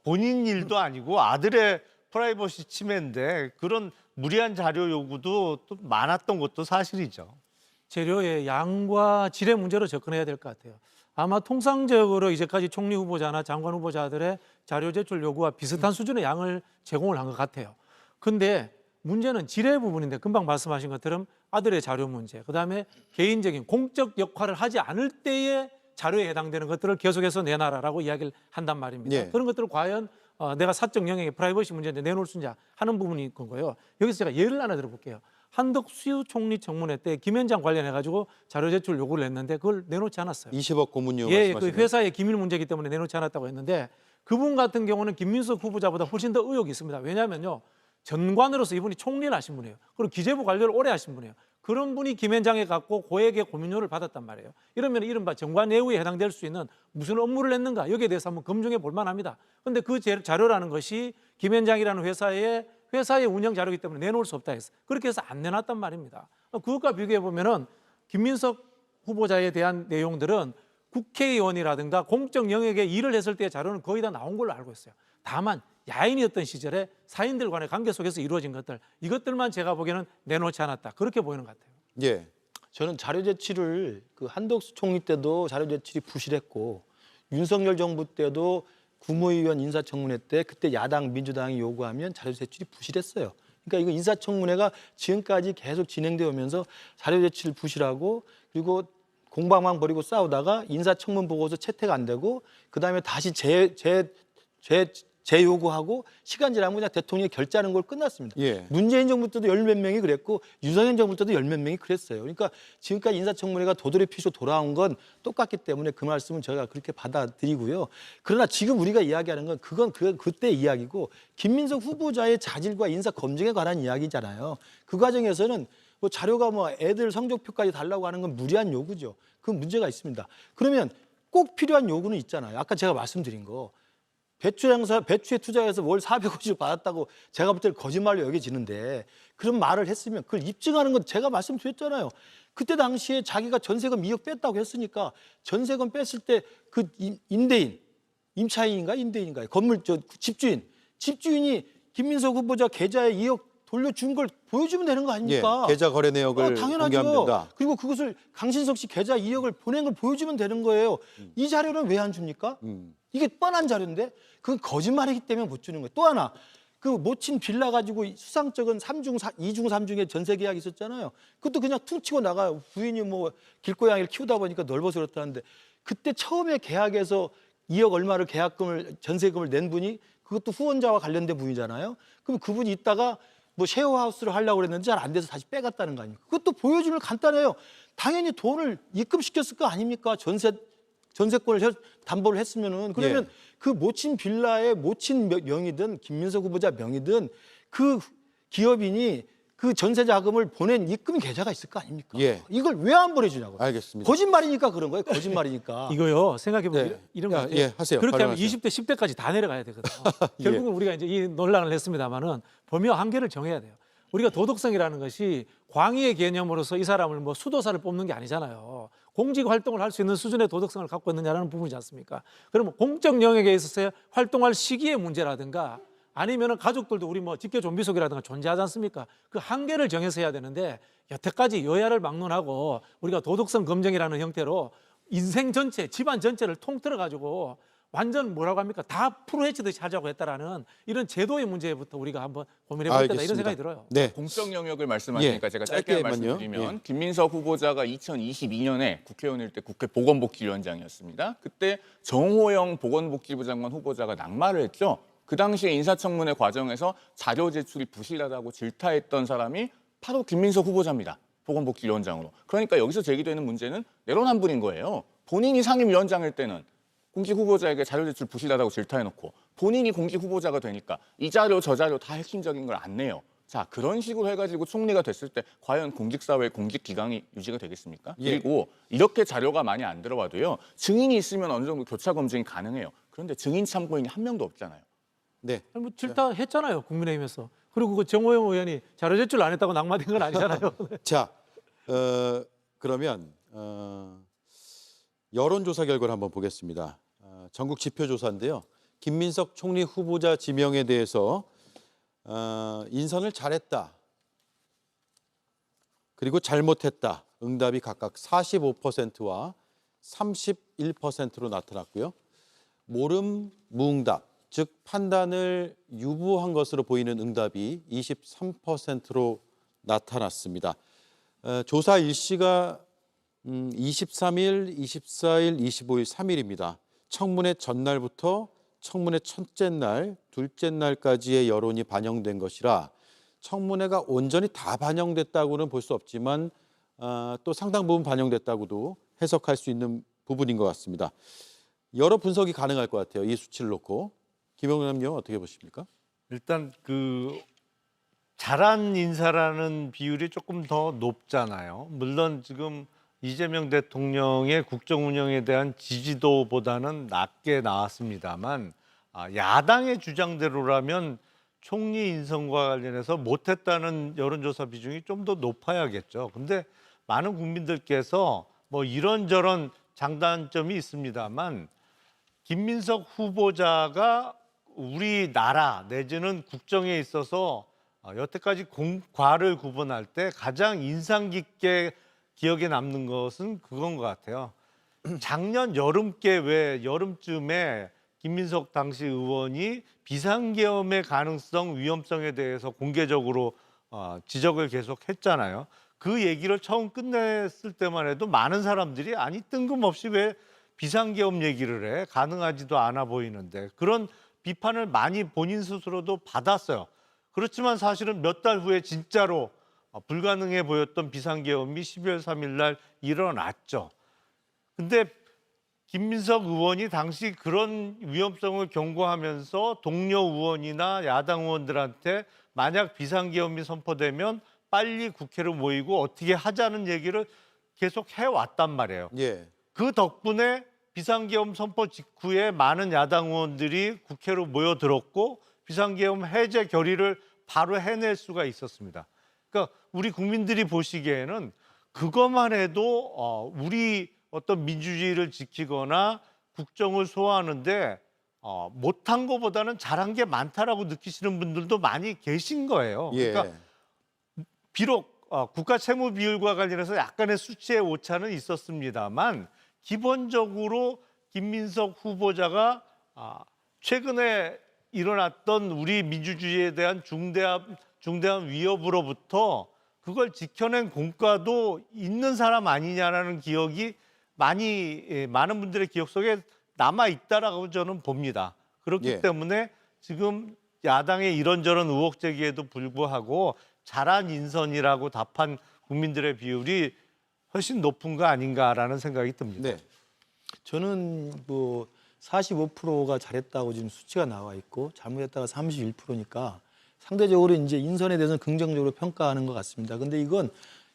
본인 일도 아니고 아들의 프라이버시 침해인데 그런 무리한 자료 요구도 또 많았던 것도 사실이죠. 재료의 양과 질의 문제로 접근해야 될 것 같아요. 아마 통상적으로 이제까지 총리 후보자나 장관 후보자들의 자료 제출 요구와 비슷한 수준의 양을 제공을 한 것 같아요. 근데 문제는 질의 부분인데 금방 말씀하신 것처럼 아들의 자료 문제, 그다음에 개인적인 공적 역할을 하지 않을 때의 자료에 해당되는 것들을 계속해서 내놔라라고 이야기를 한단 말입니다. 예. 그런 것들을 과연 내가 사적 영역의 프라이버시 문제인데 내놓을 수 있냐 하는 부분이 있고요. 여기서 제가 예를 하나 들어볼게요. 한덕수 총리 청문회 때 김현장 관련해가지고 자료 제출 요구를 했는데 그걸 내놓지 않았어요. 20억 고문료 예, 그 말씀하시네요. 회사의 기밀 문제이기 때문에 내놓지 않았다고 했는데 그분 같은 경우는 김민석 후보자보다 훨씬 더 의혹이 있습니다. 왜냐하면요. 전관으로서 이분이 총리를 하신 분이에요. 그리고 기재부 관료를 오래 하신 분이에요. 그런 분이 김현장에 갖고 고액의 고민료를 받았단 말이에요. 이러면 이른바 정관 예우에 해당될 수 있는 무슨 업무를 했는가 여기에 대해서 한번 검증해 볼 만합니다. 그런데 그 자료라는 것이 김현장이라는 회사의 운영 자료이기 때문에 내놓을 수 없다 해서 그렇게 해서 안 내놨단 말입니다. 그것과 비교해 보면은 김민석 후보자에 대한 내용들은 국회의원이라든가 공적 영역에 일을 했을 때의 자료는 거의 다 나온 걸로 알고 있어요. 다만 야인이었던 시절에 사인들 간의 관계 속에서 이루어진 것들 이것들만 제가 보기에는 내놓지 않았다 그렇게 보이는 것 같아요. 예. 저는 자료 제출을 그 한덕수 총리 때도 자료 제출이 부실했고 윤석열 정부 때도 국무위원 인사청문회 때 그때 야당 민주당이 요구하면 자료 제출이 부실했어요. 그러니까 이거 인사청문회가 지금까지 계속 진행되어 오면서 자료 제출 부실하고 그리고 공방만 벌이고 싸우다가 인사청문 보고서 채택 안 되고 그다음에 다시 재요구하고 시간 지나면 그냥 대통령이 결재하는 걸 끝났습니다. 예. 문재인 정부 때도 열 몇 명이 그랬고 윤석열 정부 때도 열 몇 명이 그랬어요. 그러니까 지금까지 인사청문회가 도돌이 피쇼 돌아온 건 똑같기 때문에 그 말씀은 저희가 그렇게 받아들이고요. 그러나 지금 우리가 이야기하는 건 그건 그때 이야기고 김민석 후보자의 자질과 인사 검증에 관한 이야기잖아요. 그 과정에서는 뭐 자료가 뭐 애들 성적표까지 달라고 하는 건 무리한 요구죠. 그 문제가 있습니다. 그러면 꼭 필요한 요구는 있잖아요. 아까 제가 말씀드린 거. 배추에 투자해서 월 450억 받았다고 제가 볼 때는 거짓말로 여겨지는데 그런 말을 했으면 그걸 입증하는 건 제가 말씀드렸잖아요. 그때 당시에 자기가 전세금 2억 뺐다고 했으니까 전세금 뺐을 때 그 임대인, 임차인인가 임대인인가요? 건물 집주인이 김민석 후보자 계좌에 2억 돌려준 걸 보여주면 되는 거 아닙니까? 예. 계좌 거래 내역을 당연하죠. 공개하면 된다. 그리고 그것을 강신석 씨 계좌 2억을 보낸 걸 보여주면 되는 거예요. 이 자료는 왜 안 줍니까? 이게 뻔한 자료인데 그건 거짓말이기 때문에 못 주는 거예요. 또 하나 그 모친 빌라 가지고 수상적은 2중 3중에 전세 계약이 있었잖아요. 그것도 그냥 퉁치고 나가요. 부인이 뭐 길고양이를 키우다 보니까 넓어서 그렇다는데 그때 처음에 계약에서 2억 얼마를 전세금을 낸 분이 그것도 후원자와 관련된 분이잖아요. 그럼 그분이 있다가 뭐 쉐어하우스를 하려고 그랬는지 잘 안 돼서 다시 빼갔다는 거 아닙니까? 그것도 보여주면 간단해요. 당연히 돈을 입금시켰을 거 아닙니까? 전세권을 담보를 했으면은 그러면 그 모친 빌라의 모친 명의든 김민석 후보자 명의든 그 기업인이 그 전세 자금을 보낸 입금 계좌가 있을 거 아닙니까? 예. 이걸 왜 안 보내주냐고요. 알겠습니다. 거짓말이니까 그런 거예요. 거짓말이니까. 이거요 생각해보면 네. 이런 거 같아요. 예, 하세요. 그렇게 하면 발언하세요. 20대 10대까지 다 내려가야 되거든요. 예. 결국은 우리가 이제 이 논란을 했습니다마는 범위와 한계를 정해야 돼요. 우리가 도덕성이라는 것이 광의의 개념으로서 이 사람을 뭐 수도사를 뽑는 게 아니잖아요. 공직 활동을 할 수 있는 수준의 도덕성을 갖고 있느냐라는 부분이지 않습니까? 그러면 공적 영역에 있어서 활동할 시기의 문제라든가 아니면은 가족들도 우리 뭐 직계 좀비속이라든가 존재하지 않습니까? 그 한계를 정해서 해야 되는데 여태까지 여야를 막론하고 우리가 도덕성 검증이라는 형태로 인생 전체, 집안 전체를 통틀어 가지고 완전 뭐라고 합니까? 다 프로헤치듯이 하자고 했다라는 이런 제도의 문제부터 우리가 한번 고민해 볼 때다 이런 생각이 들어요. 네. 공적 영역을 말씀하시니까 예, 제가 짧게 짧게만요. 말씀드리면 예. 김민석 후보자가 2022년에 국회의원일 때 국회 보건복지위원장이었습니다. 그때 정호영 보건복지부 장관 후보자가 낙마를 했죠. 그 당시에 인사청문회 과정에서 자료 제출이 부실하다고 질타했던 사람이 바로 김민석 후보자입니다. 보건복지위원장으로. 그러니까 여기서 제기되는 문제는 내로남불인 거예요. 본인이 상임위원장일 때는 공직 후보자에게 자료 제출 부실하다고 질타해놓고 본인이 공직 후보자가 되니까 이 자료 저 자료 다 핵심적인 걸 안 내요. 자 그런 식으로 해가지고 총리가 됐을 때 과연 공직사회의 공직기강이 유지가 되겠습니까? 예. 그리고 이렇게 자료가 많이 안 들어와도요. 증인이 있으면 어느 정도 교차 검증이 가능해요. 그런데 증인 참고인이 한 명도 없잖아요. 네. 뭐 질타했잖아요 국민의힘에서. 그리고 그 정호영 의원이 자료 제출 안 했다고 낙마된 건 아니잖아요. 자, 그러면 여론조사 결과를 한번 보겠습니다. 전국 지표조사인데요. 김민석 총리 후보자 지명에 대해서 인선을 잘했다, 그리고 잘못했다 응답이 각각 45%와 31%로 나타났고요. 모름, 무응답, 즉 판단을 유보한 것으로 보이는 응답이 23%로 나타났습니다. 조사 일시가 23일, 24일, 25일, 3일입니다. 청문회 전날부터 청문회 첫째 날, 둘째 날까지의 여론이 반영된 것이라 청문회가 온전히 다 반영됐다고는 볼 수 없지만 또 상당 부분 반영됐다고도 해석할 수 있는 부분인 것 같습니다. 여러 분석이 가능할 것 같아요. 이 수치를 놓고. 김영남 의원 어떻게 보십니까? 일단 그 잘한 인사라는 비율이 조금 더 높잖아요. 물론 지금 이재명 대통령의 국정 운영에 대한 지지도보다는 낮게 나왔습니다만 야당의 주장대로라면 총리 인선과 관련해서 못했다는 여론조사 비중이 좀 더 높아야겠죠. 근데 많은 국민들께서 뭐 이런저런 장단점이 있습니다만 김민석 후보자가 우리나라 내지는 국정에 있어서 여태까지 공과를 구분할 때 가장 인상 깊게 기억에 남는 것은 그건 것 같아요. 작년 여름쯤에 김민석 당시 의원이 비상계엄의 가능성, 위험성에 대해서 공개적으로 지적을 계속 했잖아요. 그 얘기를 처음 끝냈을 때만 해도 많은 사람들이 아니 뜬금없이 왜 비상계엄 얘기를 해? 가능하지도 않아 보이는데 그런 비판을 많이 본인 스스로도 받았어요. 그렇지만 사실은 몇 달 후에 진짜로 불가능해 보였던 비상계엄이 12월 3일 날 일어났죠. 근데 김민석 의원이 당시 그런 위험성을 경고하면서 동료 의원이나 야당 의원들한테 만약 비상계엄이 선포되면 빨리 국회로 모이고 어떻게 하자는 얘기를 계속 해왔단 말이에요. 예. 그 덕분에 비상계엄 선포 직후에 많은 야당 의원들이 국회로 모여들었고 비상계엄 해제 결의를 바로 해낼 수가 있었습니다. 그러니까 우리 국민들이 보시기에는 그것만 해도 우리 어떤 민주주의를 지키거나 국정을 소화하는데 못한 것보다는 잘한 게 많다라고 느끼시는 분들도 많이 계신 거예요. 예. 그러니까 비록 국가 채무 비율과 관련해서 약간의 수치의 오차는 있었습니다만 기본적으로 김민석 후보자가 최근에 일어났던 우리 민주주의에 대한 중대한 위협으로부터 그걸 지켜낸 공과도 있는 사람 아니냐라는 기억이 많은 분들의 기억 속에 남아 있다라고 저는 봅니다. 그렇기 때문에 지금 야당의 이런저런 의혹 제기에도 불구하고 잘한 인선이라고 답한 국민들의 비율이 훨씬 높은 거 아닌가라는 생각이 듭니다. 네. 저는 뭐 45%가 잘했다고 지금 수치가 나와 있고 잘못했다가 31%니까 상대적으로 이제 인선에 대해서는 긍정적으로 평가하는 것 같습니다. 근데 이건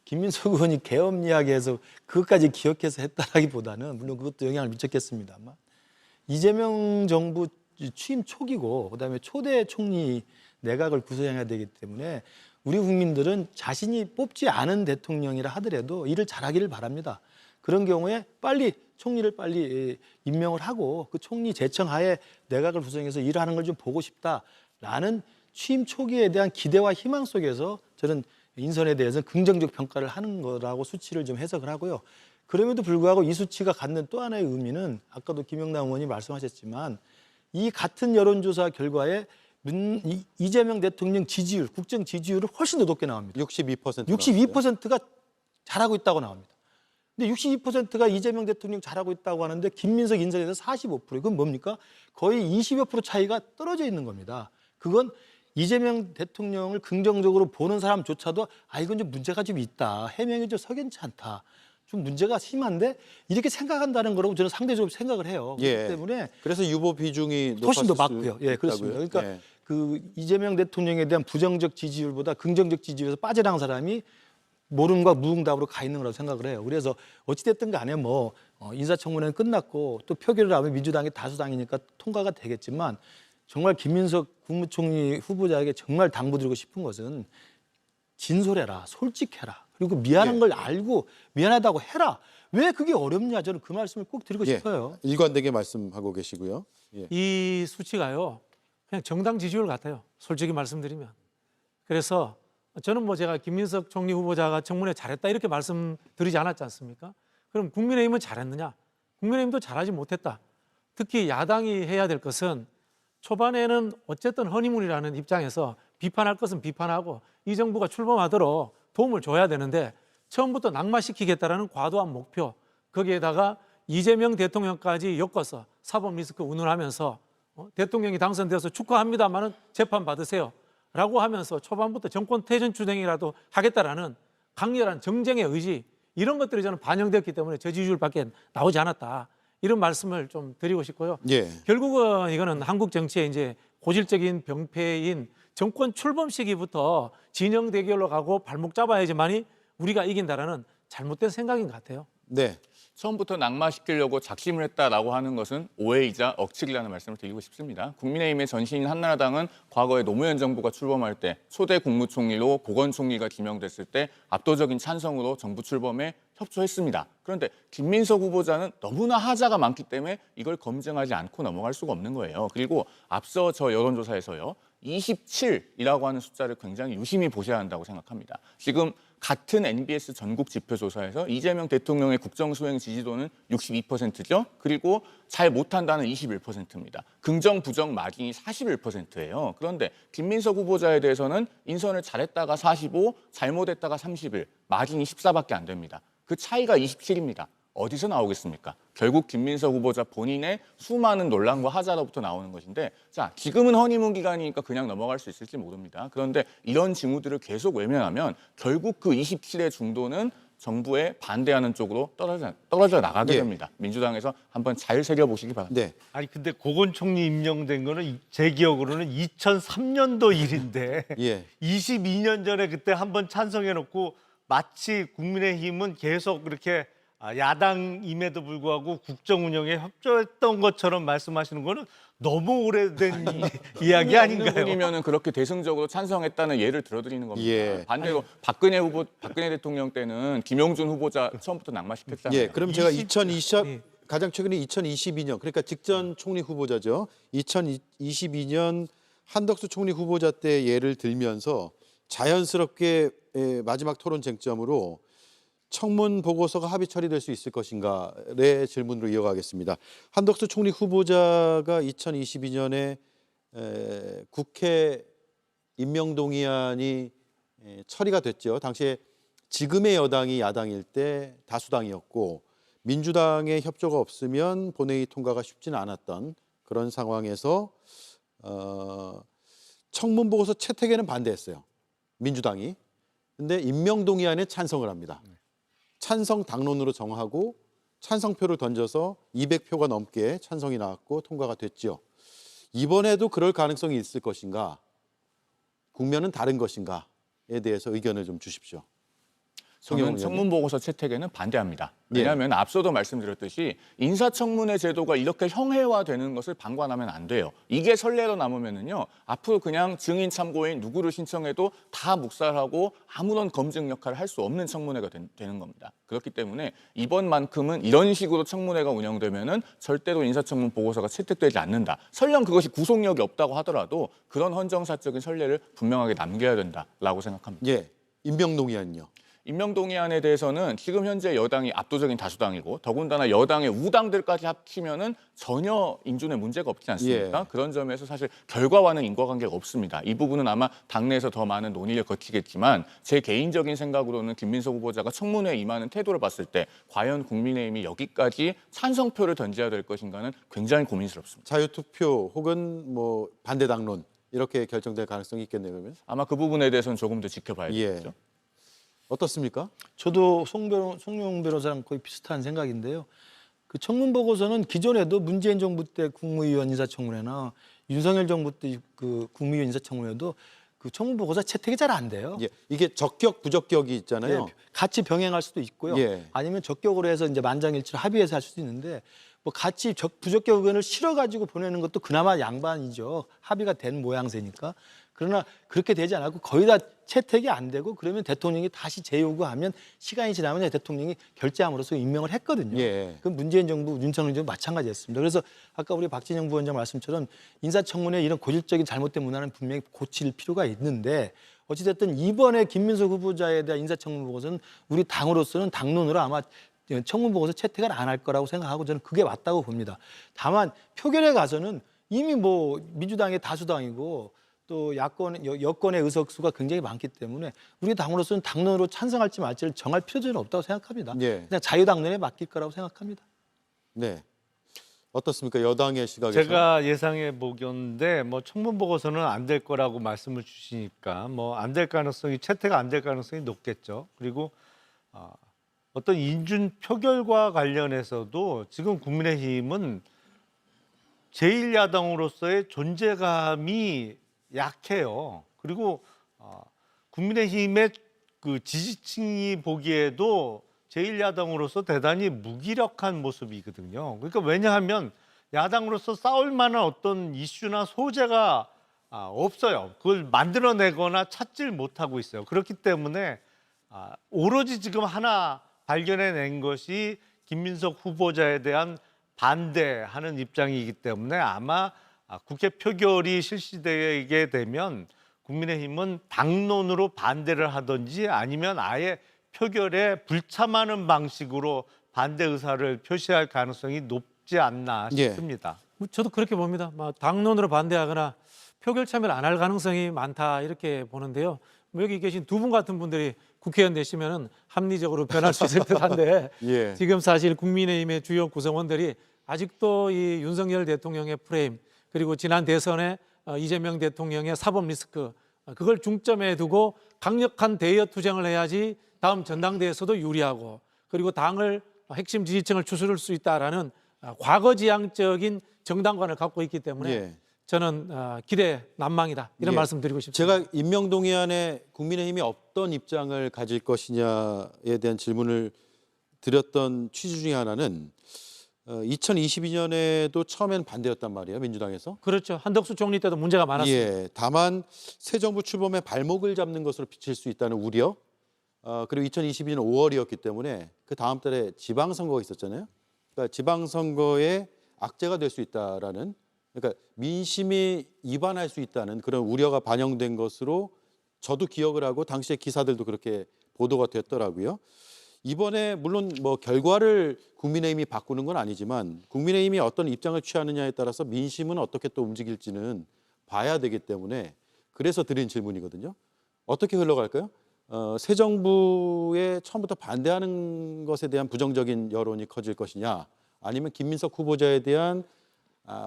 김민석 의원이 계엄 이야기해서 그것까지 기억해서 했다라기보다는 물론 그것도 영향을 미쳤겠습니다만 이재명 정부 취임 초기고 그다음에 초대 총리 내각을 구성해야 되기 때문에 우리 국민들은 자신이 뽑지 않은 대통령이라 하더라도 일을 잘하기를 바랍니다. 그런 경우에 빨리 총리를 빨리 임명을 하고 그 총리 제청하에 내각을 구성해서 일을 하는 걸 좀 보고 싶다라는 취임 초기에 대한 기대와 희망 속에서 저는 인선에 대해서는 긍정적 평가를 하는 거라고 수치를 좀 해석을 하고요. 그럼에도 불구하고 이 수치가 갖는 또 하나의 의미는 아까도 김영남 의원이 말씀하셨지만 이 같은 여론조사 결과에 이재명 대통령 지지율, 국정 지지율은 훨씬 더 높게 나옵니다. 62%가 잘하고 있다고 나옵니다. 근데 62%가 이재명 대통령 잘하고 있다고 하는데 김민석 인선에 대해서 45%. 이건 뭡니까? 거의 20여 프로 차이가 떨어져 있는 겁니다. 그건 이재명 대통령을 긍정적으로 보는 사람조차도 이건 좀 문제가 좀 있다. 해명이 좀 석연치 않다. 좀 문제가 심한데 이렇게 생각한다는 거라고 저는 상대적으로 생각을 해요. 그렇기 때문에 그래서 유보 비중이 훨씬 더 많고요. 예, 그렇습니다. 그러니까 그 이재명 대통령에 대한 부정적 지지율보다 긍정적 지지율에서 빠져나간 사람이 모름과 무응답으로 가 있는 거라고 생각을 해요. 그래서 어찌됐든 간에 뭐 인사청문회는 끝났고 또 표결을 하면 민주당이 다수당이니까 통과가 되겠지만 정말 김민석 국무총리 후보자에게 정말 당부드리고 싶은 것은 진솔해라, 솔직해라. 그리고 미안한 걸 알고 미안하다고 해라. 왜 그게 어렵냐 저는 그 말씀을 꼭 드리고 예. 싶어요. 일관되게 말씀하고 계시고요. 예. 이 수치가요. 그냥 정당 지지율 같아요. 솔직히 말씀드리면. 그래서 저는 뭐 제가 김민석 총리 후보자가 청문회 잘했다 이렇게 말씀드리지 않았지 않습니까? 그럼 국민의힘은 잘했느냐? 국민의힘도 잘하지 못했다. 특히 야당이 해야 될 것은 초반에는 어쨌든 허니문이라는 입장에서 비판할 것은 비판하고 이 정부가 출범하도록 도움을 줘야 되는데 처음부터 낙마시키겠다라는 과도한 목표 거기에다가 이재명 대통령까지 엮어서 사법 리스크 운운하면서 대통령이 당선되어서 축하합니다마는 재판 받으세요 라고 하면서 초반부터 정권 퇴전 추정이라도 하겠다라는 강렬한 정쟁의 의지 이런 것들이 저는 반영됐기 때문에 저지지율밖에 나오지 않았다. 이런 말씀을 좀 드리고 싶고요. 예. 결국은 이거는 한국 정치의 이제 고질적인 병폐인 정권 출범 시기부터 진영 대결로 가고 발목 잡아야지만이 우리가 이긴다라는 잘못된 생각인 것 같아요. 네. 처음부터 낙마시키려고 작심을 했다라고 하는 것은 오해이자 억측이라는 말씀을 드리고 싶습니다. 국민의힘의 전신인 한나라당은 과거에 노무현 정부가 출범할 때 초대 국무총리로 고건 총리가 지명됐을 때 압도적인 찬성으로 정부 출범에 협조했습니다. 그런데 김민석 후보자는 너무나 하자가 많기 때문에 이걸 검증하지 않고 넘어갈 수가 없는 거예요. 그리고 앞서 저 여론조사에서요. 27이라고 하는 숫자를 굉장히 유심히 보셔야 한다고 생각합니다. 지금 같은 NBS 전국 지표조사에서 이재명 대통령의 국정수행 지지도는 62%죠. 그리고 잘 못한다는 21%입니다. 긍정, 부정 마진이 41%예요. 그런데 김민석 후보자에 대해서는 인선을 잘했다가 45, 잘못했다가 31, 마진이 14밖에 안 됩니다. 그 차이가 27입니다. 어디서 나오겠습니까? 결국 김민석 후보자 본인의 수많은 논란과 하자로부터 나오는 것인데 자, 지금은 허니문 기간이니까 그냥 넘어갈 수 있을지 모릅니다. 그런데 이런 징후들을 계속 외면하면 결국 그 27의 중도는 정부에 반대하는 쪽으로 떨어져 나가게 됩니다. 민주당에서 한번 잘 새겨보시기 바랍니다. 네. 아니 근데 고건 총리 임명된 거는 제 기억으로는 2003년도 일인데 예. 22년 전에 그때 한번 찬성해놓고 마치 국민의힘은 계속 그렇게 야당임에도 불구하고 국정 운영에 협조했던 것처럼 말씀하시는 거는 너무 오래된 이야기 아닌가요? 분이면은 그렇게 대승적으로 찬성했다는 예를 들어드리는 겁니다. 예. 반대로 박근혜 대통령 때는 김용준 후보자 처음부터 낙마시켰잖아요. 예. 그럼 제가 가장 최근에 2022년 그러니까 직전 총리 후보자죠. 2022년 한덕수 총리 후보자 때 예를 들면서 자연스럽게 마지막 토론 쟁점으로 청문 보고서가 합의 처리될 수 있을 것인가의 질문으로 이어가겠습니다. 한덕수 총리 후보자가 2022년에 국회 임명동의안이 처리가 됐죠. 당시에 지금의 여당이 야당일 때 다수당이었고 민주당의 협조가 없으면 본회의 통과가 쉽지는 않았던 그런 상황에서 청문 보고서 채택에는 반대했어요. 민주당이. 근데 임명동의안에 찬성을 합니다. 찬성 당론으로 정하고 찬성표를 던져서 200표가 넘게 찬성이 나왔고 통과가 됐죠. 이번에도 그럴 가능성이 있을 것인가? 국면은 다른 것인가에 대해서 의견을 좀 주십시오. 저는 청문 보고서 채택에는 반대합니다. 왜냐하면 앞서도 말씀드렸듯이 인사청문회 제도가 이렇게 형해화되는 것을 방관하면 안 돼요. 이게 선례로 남으면은요 앞으로 그냥 증인 참고인 누구를 신청해도 다 묵살하고 아무런 검증 역할을 할 수 없는 청문회가 되는 겁니다. 그렇기 때문에 이번만큼은 이런 식으로 청문회가 운영되면은 절대로 인사청문 보고서가 채택되지 않는다. 설령 그것이 구속력이 없다고 하더라도 그런 헌정사적인 선례를 분명하게 남겨야 된다라고 생각합니다. 예, 임명동의안요. 임명동의안에 대해서는 지금 현재 여당이 압도적인 다수당이고 더군다나 여당의 우당들까지 합치면은 전혀 인준에 문제가 없지 않습니까? 그런 점에서 사실 결과와는 인과관계가 없습니다. 이 부분은 아마 당내에서 더 많은 논의를 거치겠지만 제 개인적인 생각으로는 김민석 후보자가 청문회에 임하는 태도를 봤을 때 과연 국민의힘이 여기까지 찬성표를 던져야 될 것인가는 굉장히 고민스럽습니다. 자유투표 혹은 뭐 반대 당론 이렇게 결정될 가능성이 있겠네요. 그러면 아마 그 부분에 대해서는 조금 더 지켜봐야겠죠. 어떻습니까? 저도 송영 변호사랑 거의 비슷한 생각인데요. 그 청문 보고서는 기존에도 문재인 정부 때 국무위원 인사청문회나 윤석열 정부 때 그 국무위원 인사청문회도 그 청문 보고서 채택이 잘 안 돼요. 예, 이게 적격 부적격이 있잖아요. 네, 같이 병행할 수도 있고요. 아니면 적격으로 해서 이제 만장일치로 합의해서 할 수도 있는데 뭐 같이 부적격 의견을 실어가지고 보내는 것도 그나마 양반이죠. 합의가 된 모양새니까. 그러나 그렇게 되지 않았고 거의 다 채택이 안 되고 그러면 대통령이 다시 재요구하면 시간이 지나면 대통령이 결재함으로써 임명을 했거든요. 예. 그 문재인 정부, 윤석열 정부 마찬가지였습니다. 그래서 아까 우리 박진영 부원장 말씀처럼 인사청문회 이런 고질적인 잘못된 문화는 분명히 고칠 필요가 있는데 어찌됐든 이번에 김민석 후보자에 대한 인사청문 보고서는 우리 당으로서는 당론으로 아마 청문 보고서 채택을 안 할 거라고 생각하고 저는 그게 맞다고 봅니다. 다만 표결에 가서는 이미 뭐 민주당의 다수당이고 또 여권의 의석수가 굉장히 많기 때문에 우리 당으로서는 당론으로 찬성할지 말지를 정할 필요는 없다고 생각합니다. 예. 그냥 자유당론에 맡길 거라고 생각합니다. 네. 어떻습니까? 여당의 시각에서. 제가 예상해 보건데 뭐 청문 보고서는 안 될 거라고 말씀을 주시니까 뭐 안 될 가능성이 채택 안 될 가능성이 높겠죠. 그리고 어떤 인준 표결과 관련해서도 지금 국민의힘은 제1야당으로서의 존재감이 약해요. 그리고 국민의힘의 그 지지층이 보기에도 제1야당으로서 대단히 무기력한 모습이거든요. 그러니까 왜냐하면 야당으로서 싸울 만한 어떤 이슈나 소재가 없어요. 그걸 만들어내거나 찾질 못하고 있어요. 그렇기 때문에 오로지 지금 하나 발견해낸 것이 김민석 후보자에 대한 반대하는 입장이기 때문에 아마 국회 표결이 실시되게 되면 국민의힘은 당론으로 반대를 하든지 아니면 아예 표결에 불참하는 방식으로 반대 의사를 표시할 가능성이 높지 않나 싶습니다. 저도 그렇게 봅니다. 당론으로 반대하거나 표결 참여를 안 할 가능성이 많다 이렇게 보는데요. 여기 계신 두 분 같은 분들이 국회의원 되시면 합리적으로 변할 수 있을 듯한데 예. 지금 사실 국민의힘의 주요 구성원들이 아직도 이 윤석열 대통령의 프레임 그리고 지난 대선에 이재명 대통령의 사법 리스크 그걸 중점에 두고 강력한 대여 투쟁을 해야지 다음 전당대회에서도 유리하고 그리고 당을 핵심 지지층을 추스를 수 있다라는 과거지향적인 정당관을 갖고 있기 때문에 예. 저는 기대 난망이다 이런 예. 말씀드리고 싶습니다. 제가 임명동의안에 국민의힘이 어떤 입장을 가질 것이냐에 대한 질문을 드렸던 취지 중에 하나는 2022년에도 처음엔 반대였단 말이에요, 민주당에서. 그렇죠. 한덕수 총리 때도 문제가 많았습니다. 예, 다만 새 정부 출범에 발목을 잡는 것으로 비칠 수 있다는 우려. 그리고 2022년 5월이었기 때문에 그 다음 달에 지방선거가 있었잖아요. 그러니까 지방선거에 악재가 될 수 있다라는, 그러니까 민심이 이반할 수 있다는 그런 우려가 반영된 것으로 저도 기억을 하고 당시에 기사들도 그렇게 보도가 됐더라고요. 이번에 물론 뭐 결과를 국민의힘이 바꾸는 건 아니지만 국민의힘이 어떤 입장을 취하느냐에 따라서 민심은 어떻게 또 움직일지는 봐야 되기 때문에 그래서 드린 질문이거든요. 어떻게 흘러갈까요? 새 정부에 처음부터 반대하는 것에 대한 부정적인 여론이 커질 것이냐, 아니면 김민석 후보자에 대한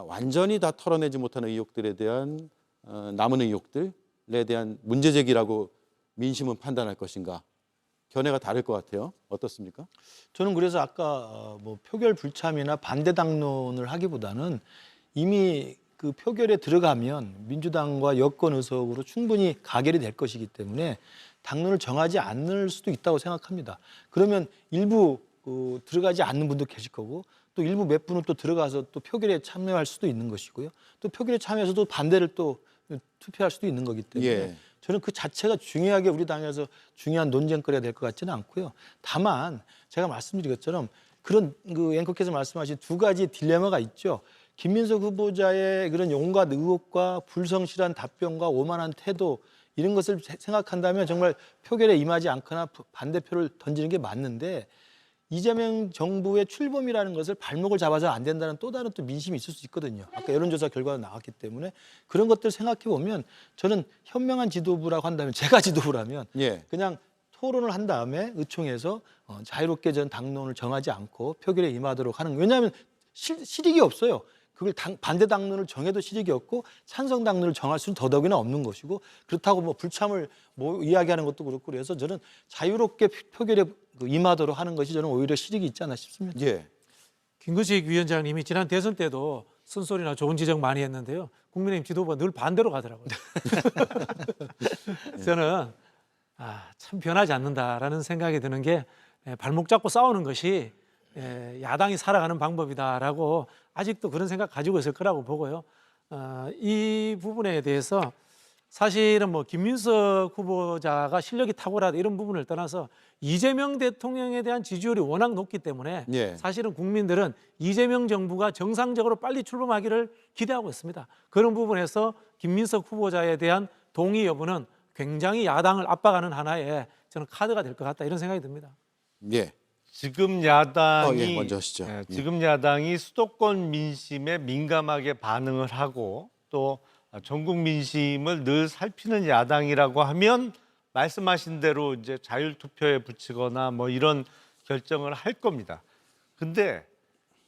완전히 다 털어내지 못한 의혹들에 대한 남은 의혹들에 대한 문제 제기라고 민심은 판단할 것인가. 견해가 다를 것 같아요. 어떻습니까? 저는 그래서 아까 뭐 표결 불참이나 반대 당론을 하기보다는 이미 그 표결에 들어가면 민주당과 여권 의석으로 충분히 가결이 될 것이기 때문에 당론을 정하지 않을 수도 있다고 생각합니다. 그러면 일부 들어가지 않는 분도 계실 거고 또 일부 몇 분은 또 들어가서 또 표결에 참여할 수도 있는 것이고요. 또 표결에 참여해서도 반대를 또 투표할 수도 있는 거기 때문에 예. 저는 그 자체가 중요하게 우리 당에서 중요한 논쟁거리가 될 것 같지는 않고요. 다만 제가 말씀드린 것처럼 그런 그 앵커께서 말씀하신 두 가지 딜레마가 있죠. 김민석 후보자의 그런 온갖 의혹과 불성실한 답변과 오만한 태도 이런 것을 생각한다면 정말 표결에 임하지 않거나 반대표를 던지는 게 맞는데 이재명 정부의 출범이라는 것을 발목을 잡아서 안 된다는 또 다른 또 민심이 있을 수 있거든요. 아까 여론조사 결과가 나왔기 때문에 그런 것들 생각해 보면 저는 현명한 지도부라고 한다면 제가 지도부라면 예. 그냥 토론을 한 다음에 의총에서 자유롭게 전 당론을 정하지 않고 표결에 임하도록 하는 거예요. 왜냐하면 실익이 없어요. 그걸 반대 당론을 정해도 실익이 없고 찬성 당론을 정할 수는 더더욱이나 없는 것이고 그렇다고 뭐 불참을 뭐 이야기하는 것도 그렇고 그래서 저는 자유롭게 표결에 임하도록 하는 것이 저는 오히려 실익이 있지 않나 싶습니다. 예. 김구식 위원장님이 지난 대선 때도 쓴소리나 좋은 지적 많이 했는데요. 국민의힘 지도부가 늘 반대로 가더라고요. 저는 참 변하지 않는다라는 생각이 드는 게 발목 잡고 싸우는 것이 야당이 살아가는 방법이다라고 아직도 그런 생각 가지고 있을 거라고 보고요. 이 부분에 대해서 사실은 뭐 김민석 후보자가 실력이 탁월하다 이런 부분을 떠나서 이재명 대통령에 대한 지지율이 워낙 높기 때문에 예. 사실은 국민들은 이재명 정부가 정상적으로 빨리 출범하기를 기대하고 있습니다. 그런 부분에서 김민석 후보자에 대한 동의 여부는 굉장히 야당을 압박하는 하나의 저는 카드가 될 것 같다 이런 생각이 듭니다. 예. 지금 야당이 예, 먼저 하시죠. 지금 야당이 수도권 민심에 민감하게 반응을 하고 또 전국 민심을 늘 살피는 야당이라고 하면 말씀하신 대로 이제 자율 투표에 붙이거나 뭐 이런 결정을 할 겁니다. 근데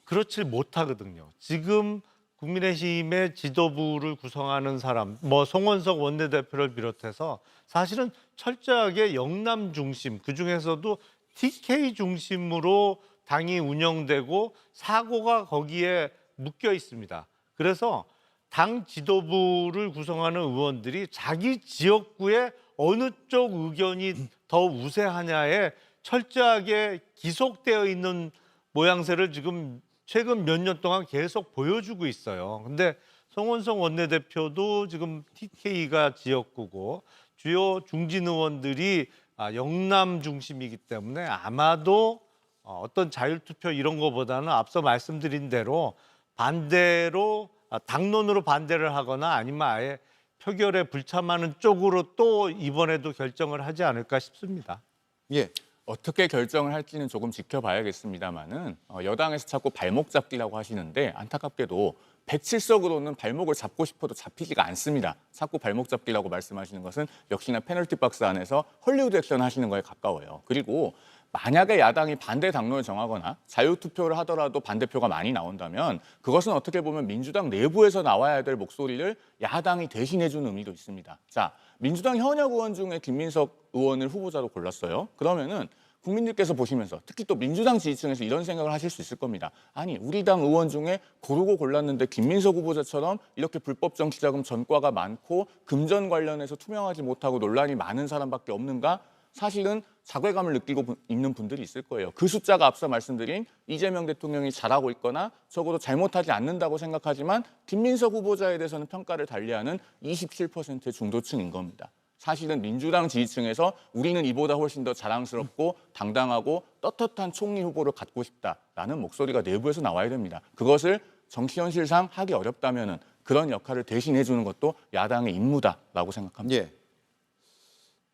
그렇지 못하거든요. 지금 국민의힘의 지도부를 구성하는 사람, 뭐 송원석 원내대표를 비롯해서 사실은 철저하게 영남 중심, 그중에서도 TK 중심으로 당이 운영되고 사고가 거기에 묶여 있습니다. 그래서 당 지도부를 구성하는 의원들이 자기 지역구에 어느 쪽 의견이 더 우세하냐에 철저하게 기속되어 있는 모양새를 지금 최근 몇 년 동안 계속 보여주고 있어요. 근데 송원석 원내대표도 지금 TK가 지역구고 주요 중진 의원들이 영남 중심이기 때문에 아마도 어떤 자율투표 이런 거보다는 앞서 말씀드린 대로 반대로 당론으로 반대를 하거나 아니면 아예 표결에 불참하는 쪽으로 또 이번에도 결정을 하지 않을까 싶습니다. 예. 어떻게 결정을 할지는 조금 지켜봐야겠습니다만은 여당에서 자꾸 발목 잡기라고 하시는데 안타깝게도 107석으로는 발목을 잡고 싶어도 잡히지가 않습니다. 자꾸 발목 잡기라고 말씀하시는 것은 역시나 페널티 박스 안에서 헐리우드 액션 하시는 거에 가까워요. 그리고 만약에 야당이 반대 당론을 정하거나 자유투표를 하더라도 반대표가 많이 나온다면 그것은 어떻게 보면 민주당 내부에서 나와야 될 목소리를 야당이 대신해주는 의미도 있습니다. 자, 민주당 현역 의원 중에 김민석 의원을 후보자로 골랐어요. 그러면은 국민들께서 보시면서 특히 또 민주당 지지층에서 이런 생각을 하실 수 있을 겁니다. 아니, 우리 당 의원 중에 고르고 골랐는데 김민석 후보자처럼 이렇게 불법 정치자금 전과가 많고 금전 관련해서 투명하지 못하고 논란이 많은 사람밖에 없는가? 사실은 자괴감을 느끼고 있는 분들이 있을 거예요. 그 숫자가 앞서 말씀드린 이재명 대통령이 잘하고 있거나 적어도 잘못하지 않는다고 생각하지만 김민석 후보자에 대해서는 평가를 달리하는 27%의 중도층인 겁니다. 사실은 민주당 지지층에서 우리는 이보다 훨씬 더 자랑스럽고 당당하고 떳떳한 총리 후보를 갖고 싶다라는 목소리가 내부에서 나와야 됩니다. 그것을 정치 현실상 하기 어렵다면은 그런 역할을 대신해 주는 것도 야당의 임무다라고 생각합니다. 예.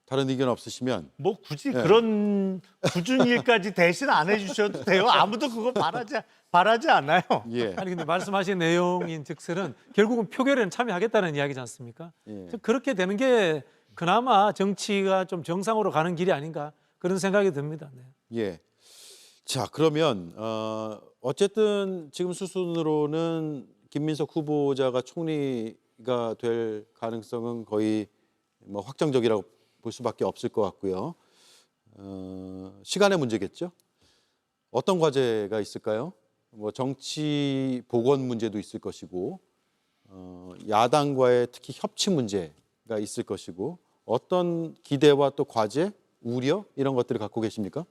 다른 의견 없으시면 뭐 굳이 그런 굳은 일까지 대신 안 해주셔도 돼요. 아무도 그거 바라지 않아요. 예. 아니 근데 말씀하신 내용인 즉설은 결국은 표결에는 참여하겠다는 이야기지 않습니까? 예. 그렇게 되는 게 그나마 정치가 좀 정상으로 가는 길이 아닌가 그런 생각이 듭니다. 네. 예. 자, 그러면 어쨌든 지금 수순으로는 김민석 후보자가 총리가 될 가능성은 거의 뭐 확정적이라고 볼 수밖에 없을 것 같고요. 시간의 문제겠죠. 어떤 과제가 있을까요? 뭐 정치 복원 문제도 있을 것이고, 야당과의 특히 협치 문제가 있을 것이고, 어떤 기대와 또 과제, 우려 이런 것들을 갖고 계십니까?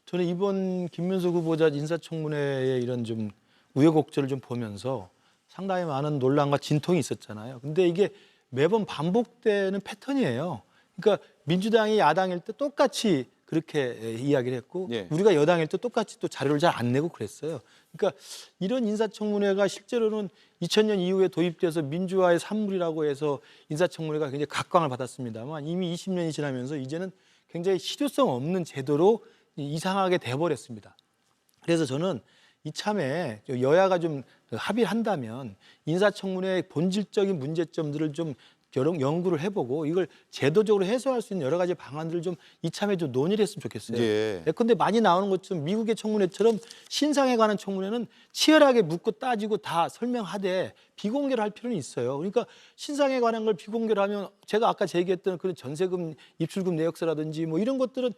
저는 이번 김민석 후보자 인사청문회의 이런 좀 우여곡절을 좀 보면서 상당히 많은 논란과 진통이 있었잖아요. 근데 이게 매번 반복되는 패턴이에요. 그러니까 민주당이 야당일 때 똑같이 그렇게 이야기를 했고 예. 우리가 여당일 때 똑같이 또 자료를 잘 안 내고 그랬어요. 그러니까 이런 인사청문회가 실제로는 2000년 이후에 도입돼서 민주화의 산물이라고 해서 인사청문회가 굉장히 각광을 받았습니다만 이미 20년이 지나면서 이제는 굉장히 실효성 없는 제도로 이상하게 돼버렸습니다. 그래서 저는 이참에 여야가 좀 합의를 한다면 인사청문회의 본질적인 문제점들을 좀 연구를 해보고 이걸 제도적으로 해소할 수 있는 여러 가지 방안들을 좀 이참에 좀 논의를 했으면 좋겠어요. 예. 예컨대 많이 나오는 것처럼 미국의 청문회처럼 신상에 관한 청문회는 치열하게 묻고 따지고 다 설명하되 비공개를 할 필요는 있어요. 그러니까 신상에 관한 걸 비공개를 하면 제가 아까 제기했던 그런 전세금, 입출금 내역서라든지 뭐 이런 것들은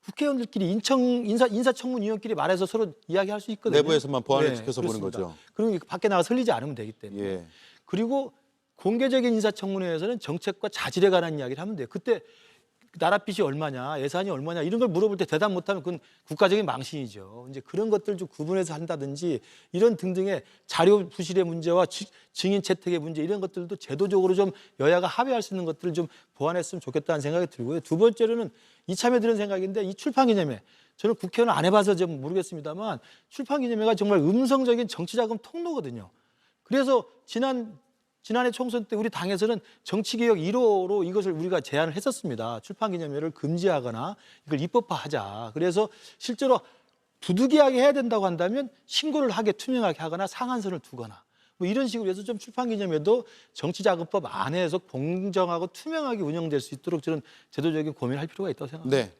국회의원들끼리 인사청문위원끼리 말해서 서로 이야기할 수 있거든요. 내부에서만 보완을 시켜서 보는 그렇습니다. 거죠. 그리고 밖에 나가 설리지 않으면 되기 때문에. 예. 그리고 공개적인 인사청문회에서는 정책과 자질에 관한 이야기를 하면 돼요. 그때 나랏빚이 얼마냐, 예산이 얼마냐 이런 걸 물어볼 때 대답 못하면 그건 국가적인 망신이죠. 이제 그런 것들 좀 구분해서 한다든지 이런 등등의 자료 부실의 문제와 증인 채택의 문제 이런 것들도 제도적으로 좀 여야가 합의할 수 있는 것들을 좀 보완했으면 좋겠다는 생각이 들고요. 두 번째로는 이참에 드는 생각인데 이 출판기념회 저는 국회의원 안 해봐서 좀 모르겠습니다만 출판기념회가 정말 음성적인 정치자금 통로거든요. 그래서 지난해 총선 때 우리 당에서는 정치개혁 1호로 이것을 우리가 제안을 했었습니다. 출판기념회를 금지하거나 이걸 입법화하자. 그래서 실제로 부득이하게 해야 된다고 한다면 신고를 하게 투명하게 하거나 상한선을 두거나 뭐 이런 식으로 해서 좀 출판기념회도 정치자금법 안에서 공정하고 투명하게 운영될 수 있도록 저는 제도적인 고민을 할 필요가 있다고 생각합니다. 네.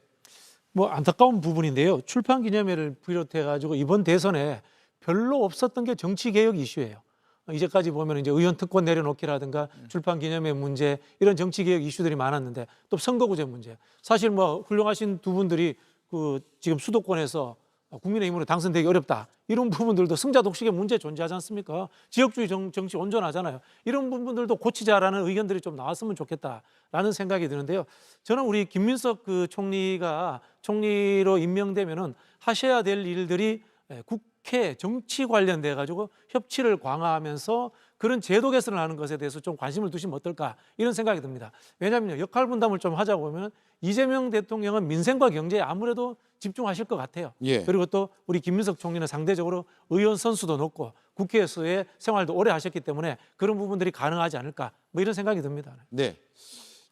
뭐 안타까운 부분인데요. 출판기념회를 비롯해가지고 이번 대선에 별로 없었던 게 정치개혁 이슈예요. 이제까지 보면 이제 의원 특권 내려놓기라든가 출판기념회 문제 이런 정치개혁 이슈들이 많았는데 또 선거구제 문제. 사실 뭐 훌륭하신 두 분들이 그 지금 수도권에서 국민의힘으로 당선되기 어렵다. 이런 부분들도 승자 독식의 문제 존재하지 않습니까? 지역주의 정치 온전하잖아요. 이런 부분들도 고치자라는 의견들이 좀 나왔으면 좋겠다라는 생각이 드는데요. 저는 우리 김민석 그 총리가 총리로 임명되면은 하셔야 될 일들이 국회 정치 관련돼 가지고 협치를 강화하면서 그런 제도 개선을 하는 것에 대해서 좀 관심을 두시면 어떨까 이런 생각이 듭니다. 왜냐하면 역할 분담을 좀 하자고 보면 이재명 대통령은 민생과 경제에 아무래도 집중하실 것 같아요. 예. 그리고 또 우리 김민석 총리는 상대적으로 의원 선수도 높고 국회에서의 생활도 오래 하셨기 때문에 그런 부분들이 가능하지 않을까 뭐 이런 생각이 듭니다. 네.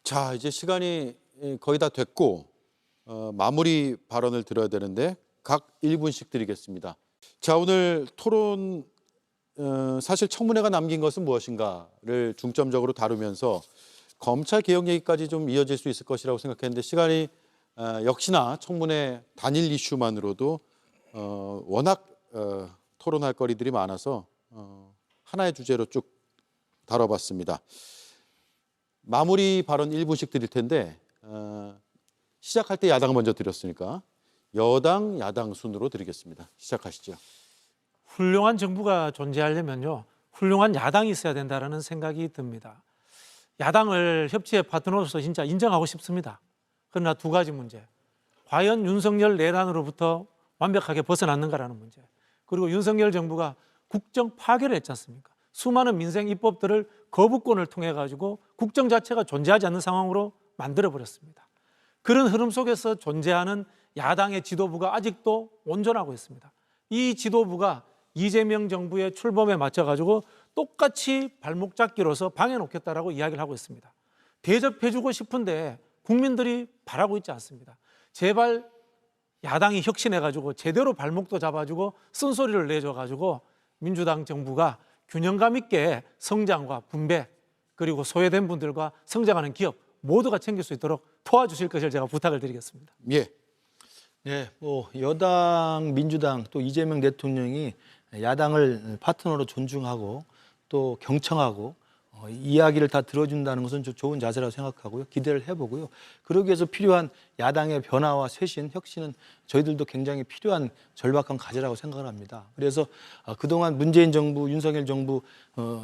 자, 이제 시간이 거의 다 됐고 마무리 발언을 들어야 되는데 각 1분씩 드리겠습니다. 자, 오늘 토론 사실 청문회가 남긴 것은 무엇인가를 중점적으로 다루면서 검찰 개혁 얘기까지 좀 이어질 수 있을 것이라고 생각했는데 시간이 역시나 청문회 단일 이슈만으로도 워낙 토론할 거리들이 많아서 하나의 주제로 쭉 다뤄봤습니다. 마무리 발언 1분씩 드릴 텐데 시작할 때 야당 먼저 드렸으니까 여당, 야당 순으로 드리겠습니다. 시작하시죠. 훌륭한 정부가 존재하려면요. 훌륭한 야당이 있어야 된다는 생각이 듭니다. 야당을 협치의 파트너로서 진짜 인정하고 싶습니다. 그러나 두 가지 문제. 과연 윤석열 내란으로부터 완벽하게 벗어났는가라는 문제. 그리고 윤석열 정부가 국정 파괴를 했지 않습니까? 수많은 민생 입법들을 거부권을 통해 가지고 국정 자체가 존재하지 않는 상황으로 만들어버렸습니다. 그런 흐름 속에서 존재하는 야당의 지도부가 아직도 온전하고 있습니다. 이 지도부가 이재명 정부의 출범에 맞춰 가지고 똑같이 발목 잡기로서 방해 놓겠다라고 이야기를 하고 있습니다. 대접해주고 싶은데 국민들이 바라고 있지 않습니다. 제발 야당이 혁신해가지고 제대로 발목도 잡아주고 쓴소리를 내줘가지고 민주당 정부가 균형감 있게 성장과 분배 그리고 소외된 분들과 성장하는 기업 모두가 챙길 수 있도록 도와주실 것을 제가 부탁을 드리겠습니다. 예. 네, 뭐 여당, 민주당 또 이재명 대통령이 야당을 파트너로 존중하고 또 경청하고 이야기를 다 들어준다는 것은 좋은 자세라고 생각하고요. 기대를 해보고요. 그러기 위해서 필요한 야당의 변화와 쇄신, 혁신은 저희들도 굉장히 필요한 절박한 과제라고 생각을 합니다. 그래서 그동안 문재인 정부, 윤석열 정부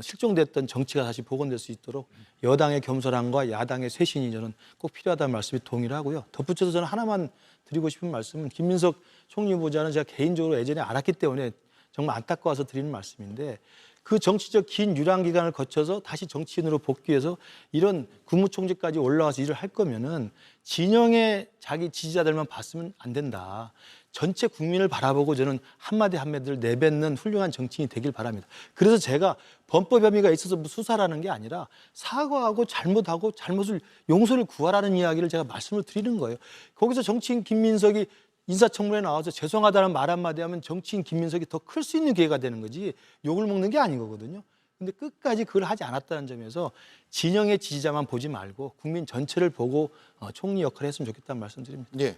실종됐던 정치가 다시 복원될 수 있도록 여당의 겸손함과 야당의 쇄신이 저는 꼭 필요하다는 말씀에 동의를 하고요. 덧붙여서 저는 하나만 드리고 싶은 말씀은 김민석 총리 후보자는 제가 개인적으로 예전에 알았기 때문에 정말 안타까워서 드리는 말씀인데 그 정치적 긴 유랑 기간을 거쳐서 다시 정치인으로 복귀해서 이런 국무총리까지 올라와서 일을 할 거면은 진영의 자기 지지자들만 봤으면 안 된다. 전체 국민을 바라보고 저는 한마디 한마디를 내뱉는 훌륭한 정치인이 되길 바랍니다. 그래서 제가 범법 혐의가 있어서 수사라는 게 아니라 사과하고 잘못하고 잘못을 용서를 구하라는 이야기를 제가 말씀을 드리는 거예요. 거기서 정치인 김민석이 인사청문회에 나와서 죄송하다는 말 한마디 하면 정치인 김민석이 더 클 수 있는 기회가 되는 거지 욕을 먹는 게 아니거든요. 근데 끝까지 그걸 하지 않았다는 점에서 진영의 지지자만 보지 말고 국민 전체를 보고 총리 역할을 했으면 좋겠다는 말씀 드립니다. 예.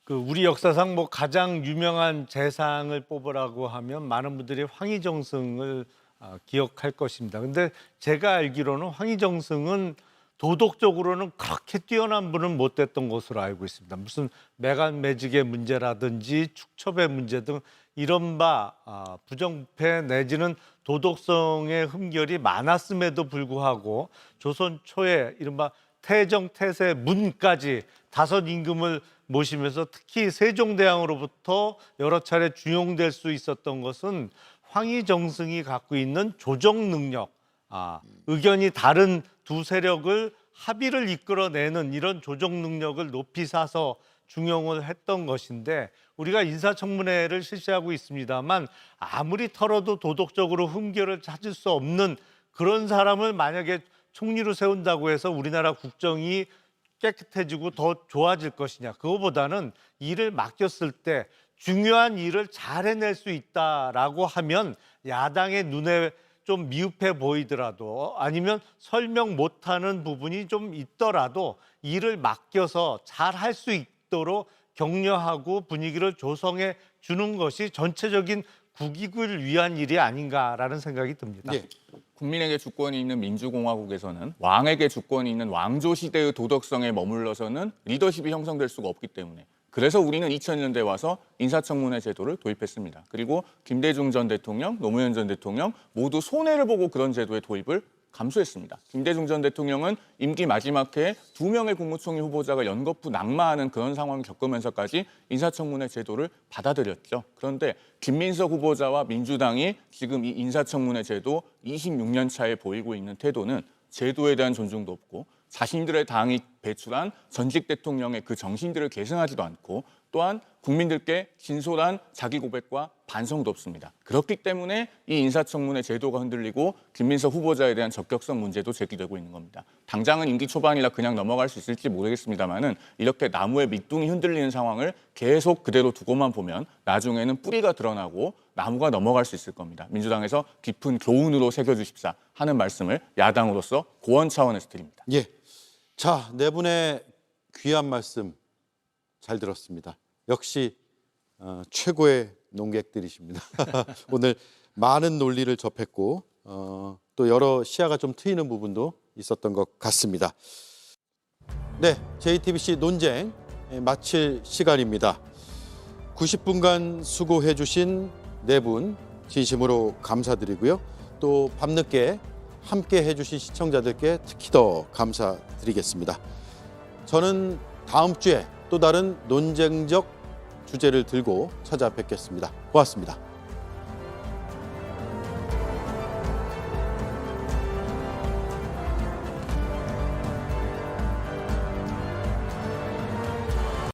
그 우리 역사상 뭐 가장 유명한 재상을 뽑으라고 하면 많은 분들이 황희정승을 기억할 것입니다. 근데 제가 알기로는 황희정승은 도덕적으로는 그렇게 뛰어난 분은 못 됐던 것으로 알고 있습니다. 무슨 매간 매직의 문제라든지 축첩의 문제 등 이른바 부정부패 내지는 도덕성의 흠결이 많았음에도 불구하고 조선 초에 이른바 태정, 태세, 문까지 5 임금을 모시면서 특히 세종대왕으로부터 여러 차례 중용될 수 있었던 것은 황희정승이 갖고 있는 조정 능력, 의견이 다른 두 세력을 합의를 이끌어내는 이런 조정 능력을 높이 사서 중용을 했던 것인데, 우리가 인사청문회를 실시하고 있습니다만 아무리 털어도 도덕적으로 흠결을 찾을 수 없는 그런 사람을 만약에 총리로 세운다고 해서 우리나라 국정이 깨끗해지고 더 좋아질 것이냐. 그거보다는 일을 맡겼을 때 중요한 일을 잘 해낼 수 있다라고 하면 야당의 눈에 좀 미흡해 보이더라도 아니면 설명 못하는 부분이 좀 있더라도 일을 맡겨서 잘 할 수 있도록 격려하고 분위기를 조성해 주는 것이 전체적인 국익을 위한 일이 아닌가라는 생각이 듭니다. 예. 국민에게 주권이 있는 민주공화국에서는 왕에게 주권이 있는 왕조 시대의 도덕성에 머물러서는 리더십이 형성될 수가 없기 때문에, 그래서 우리는 2000년대에 와서 인사청문회 제도를 도입했습니다. 그리고 김대중 전 대통령, 노무현 전 대통령 모두 손해를 보고 그런 제도의 도입을 감수했습니다. 김대중 전 대통령은 임기 마지막 해에 2명의 국무총리 후보자가 연거푸 낙마하는 그런 상황을 겪으면서까지 인사청문회 제도를 받아들였죠. 그런데 김민석 후보자와 민주당이 지금 이 인사청문회 제도 26년 차에 보이고 있는 태도는 제도에 대한 존중도 없고 자신들의 당이 배출한 전직 대통령의 그 정신들을 계승하지도 않고, 또한 국민들께 진솔한 자기 고백과 반성도 없습니다. 그렇기 때문에 이 인사청문회 제도가 흔들리고 김민석 후보자에 대한 적격성 문제도 제기되고 있는 겁니다. 당장은 임기 초반이라 그냥 넘어갈 수 있을지 모르겠습니다만은 이렇게 나무의 밑둥이 흔들리는 상황을 계속 그대로 두고만 보면 나중에는 뿌리가 드러나고 나무가 넘어갈 수 있을 겁니다. 민주당에서 깊은 교훈으로 새겨주십사 하는 말씀을 야당으로서 고언 차원에서 드립니다. 예. 자, 네 분의 귀한 말씀 잘 들었습니다. 역시 최고의 논객들이십니다. 오늘 많은 논리를 접했고 또 여러 시야가 좀 트이는 부분도 있었던 것 같습니다. 네, JTBC 논쟁 마칠 시간입니다. 90분간 수고해 주신 네 분 진심으로 감사드리고요. 또 밤늦게 함께 해주신 시청자들께 특히 더 감사드리겠습니다. 저는 다음 주에 또 다른 논쟁적 주제를 들고 찾아뵙겠습니다. 고맙습니다.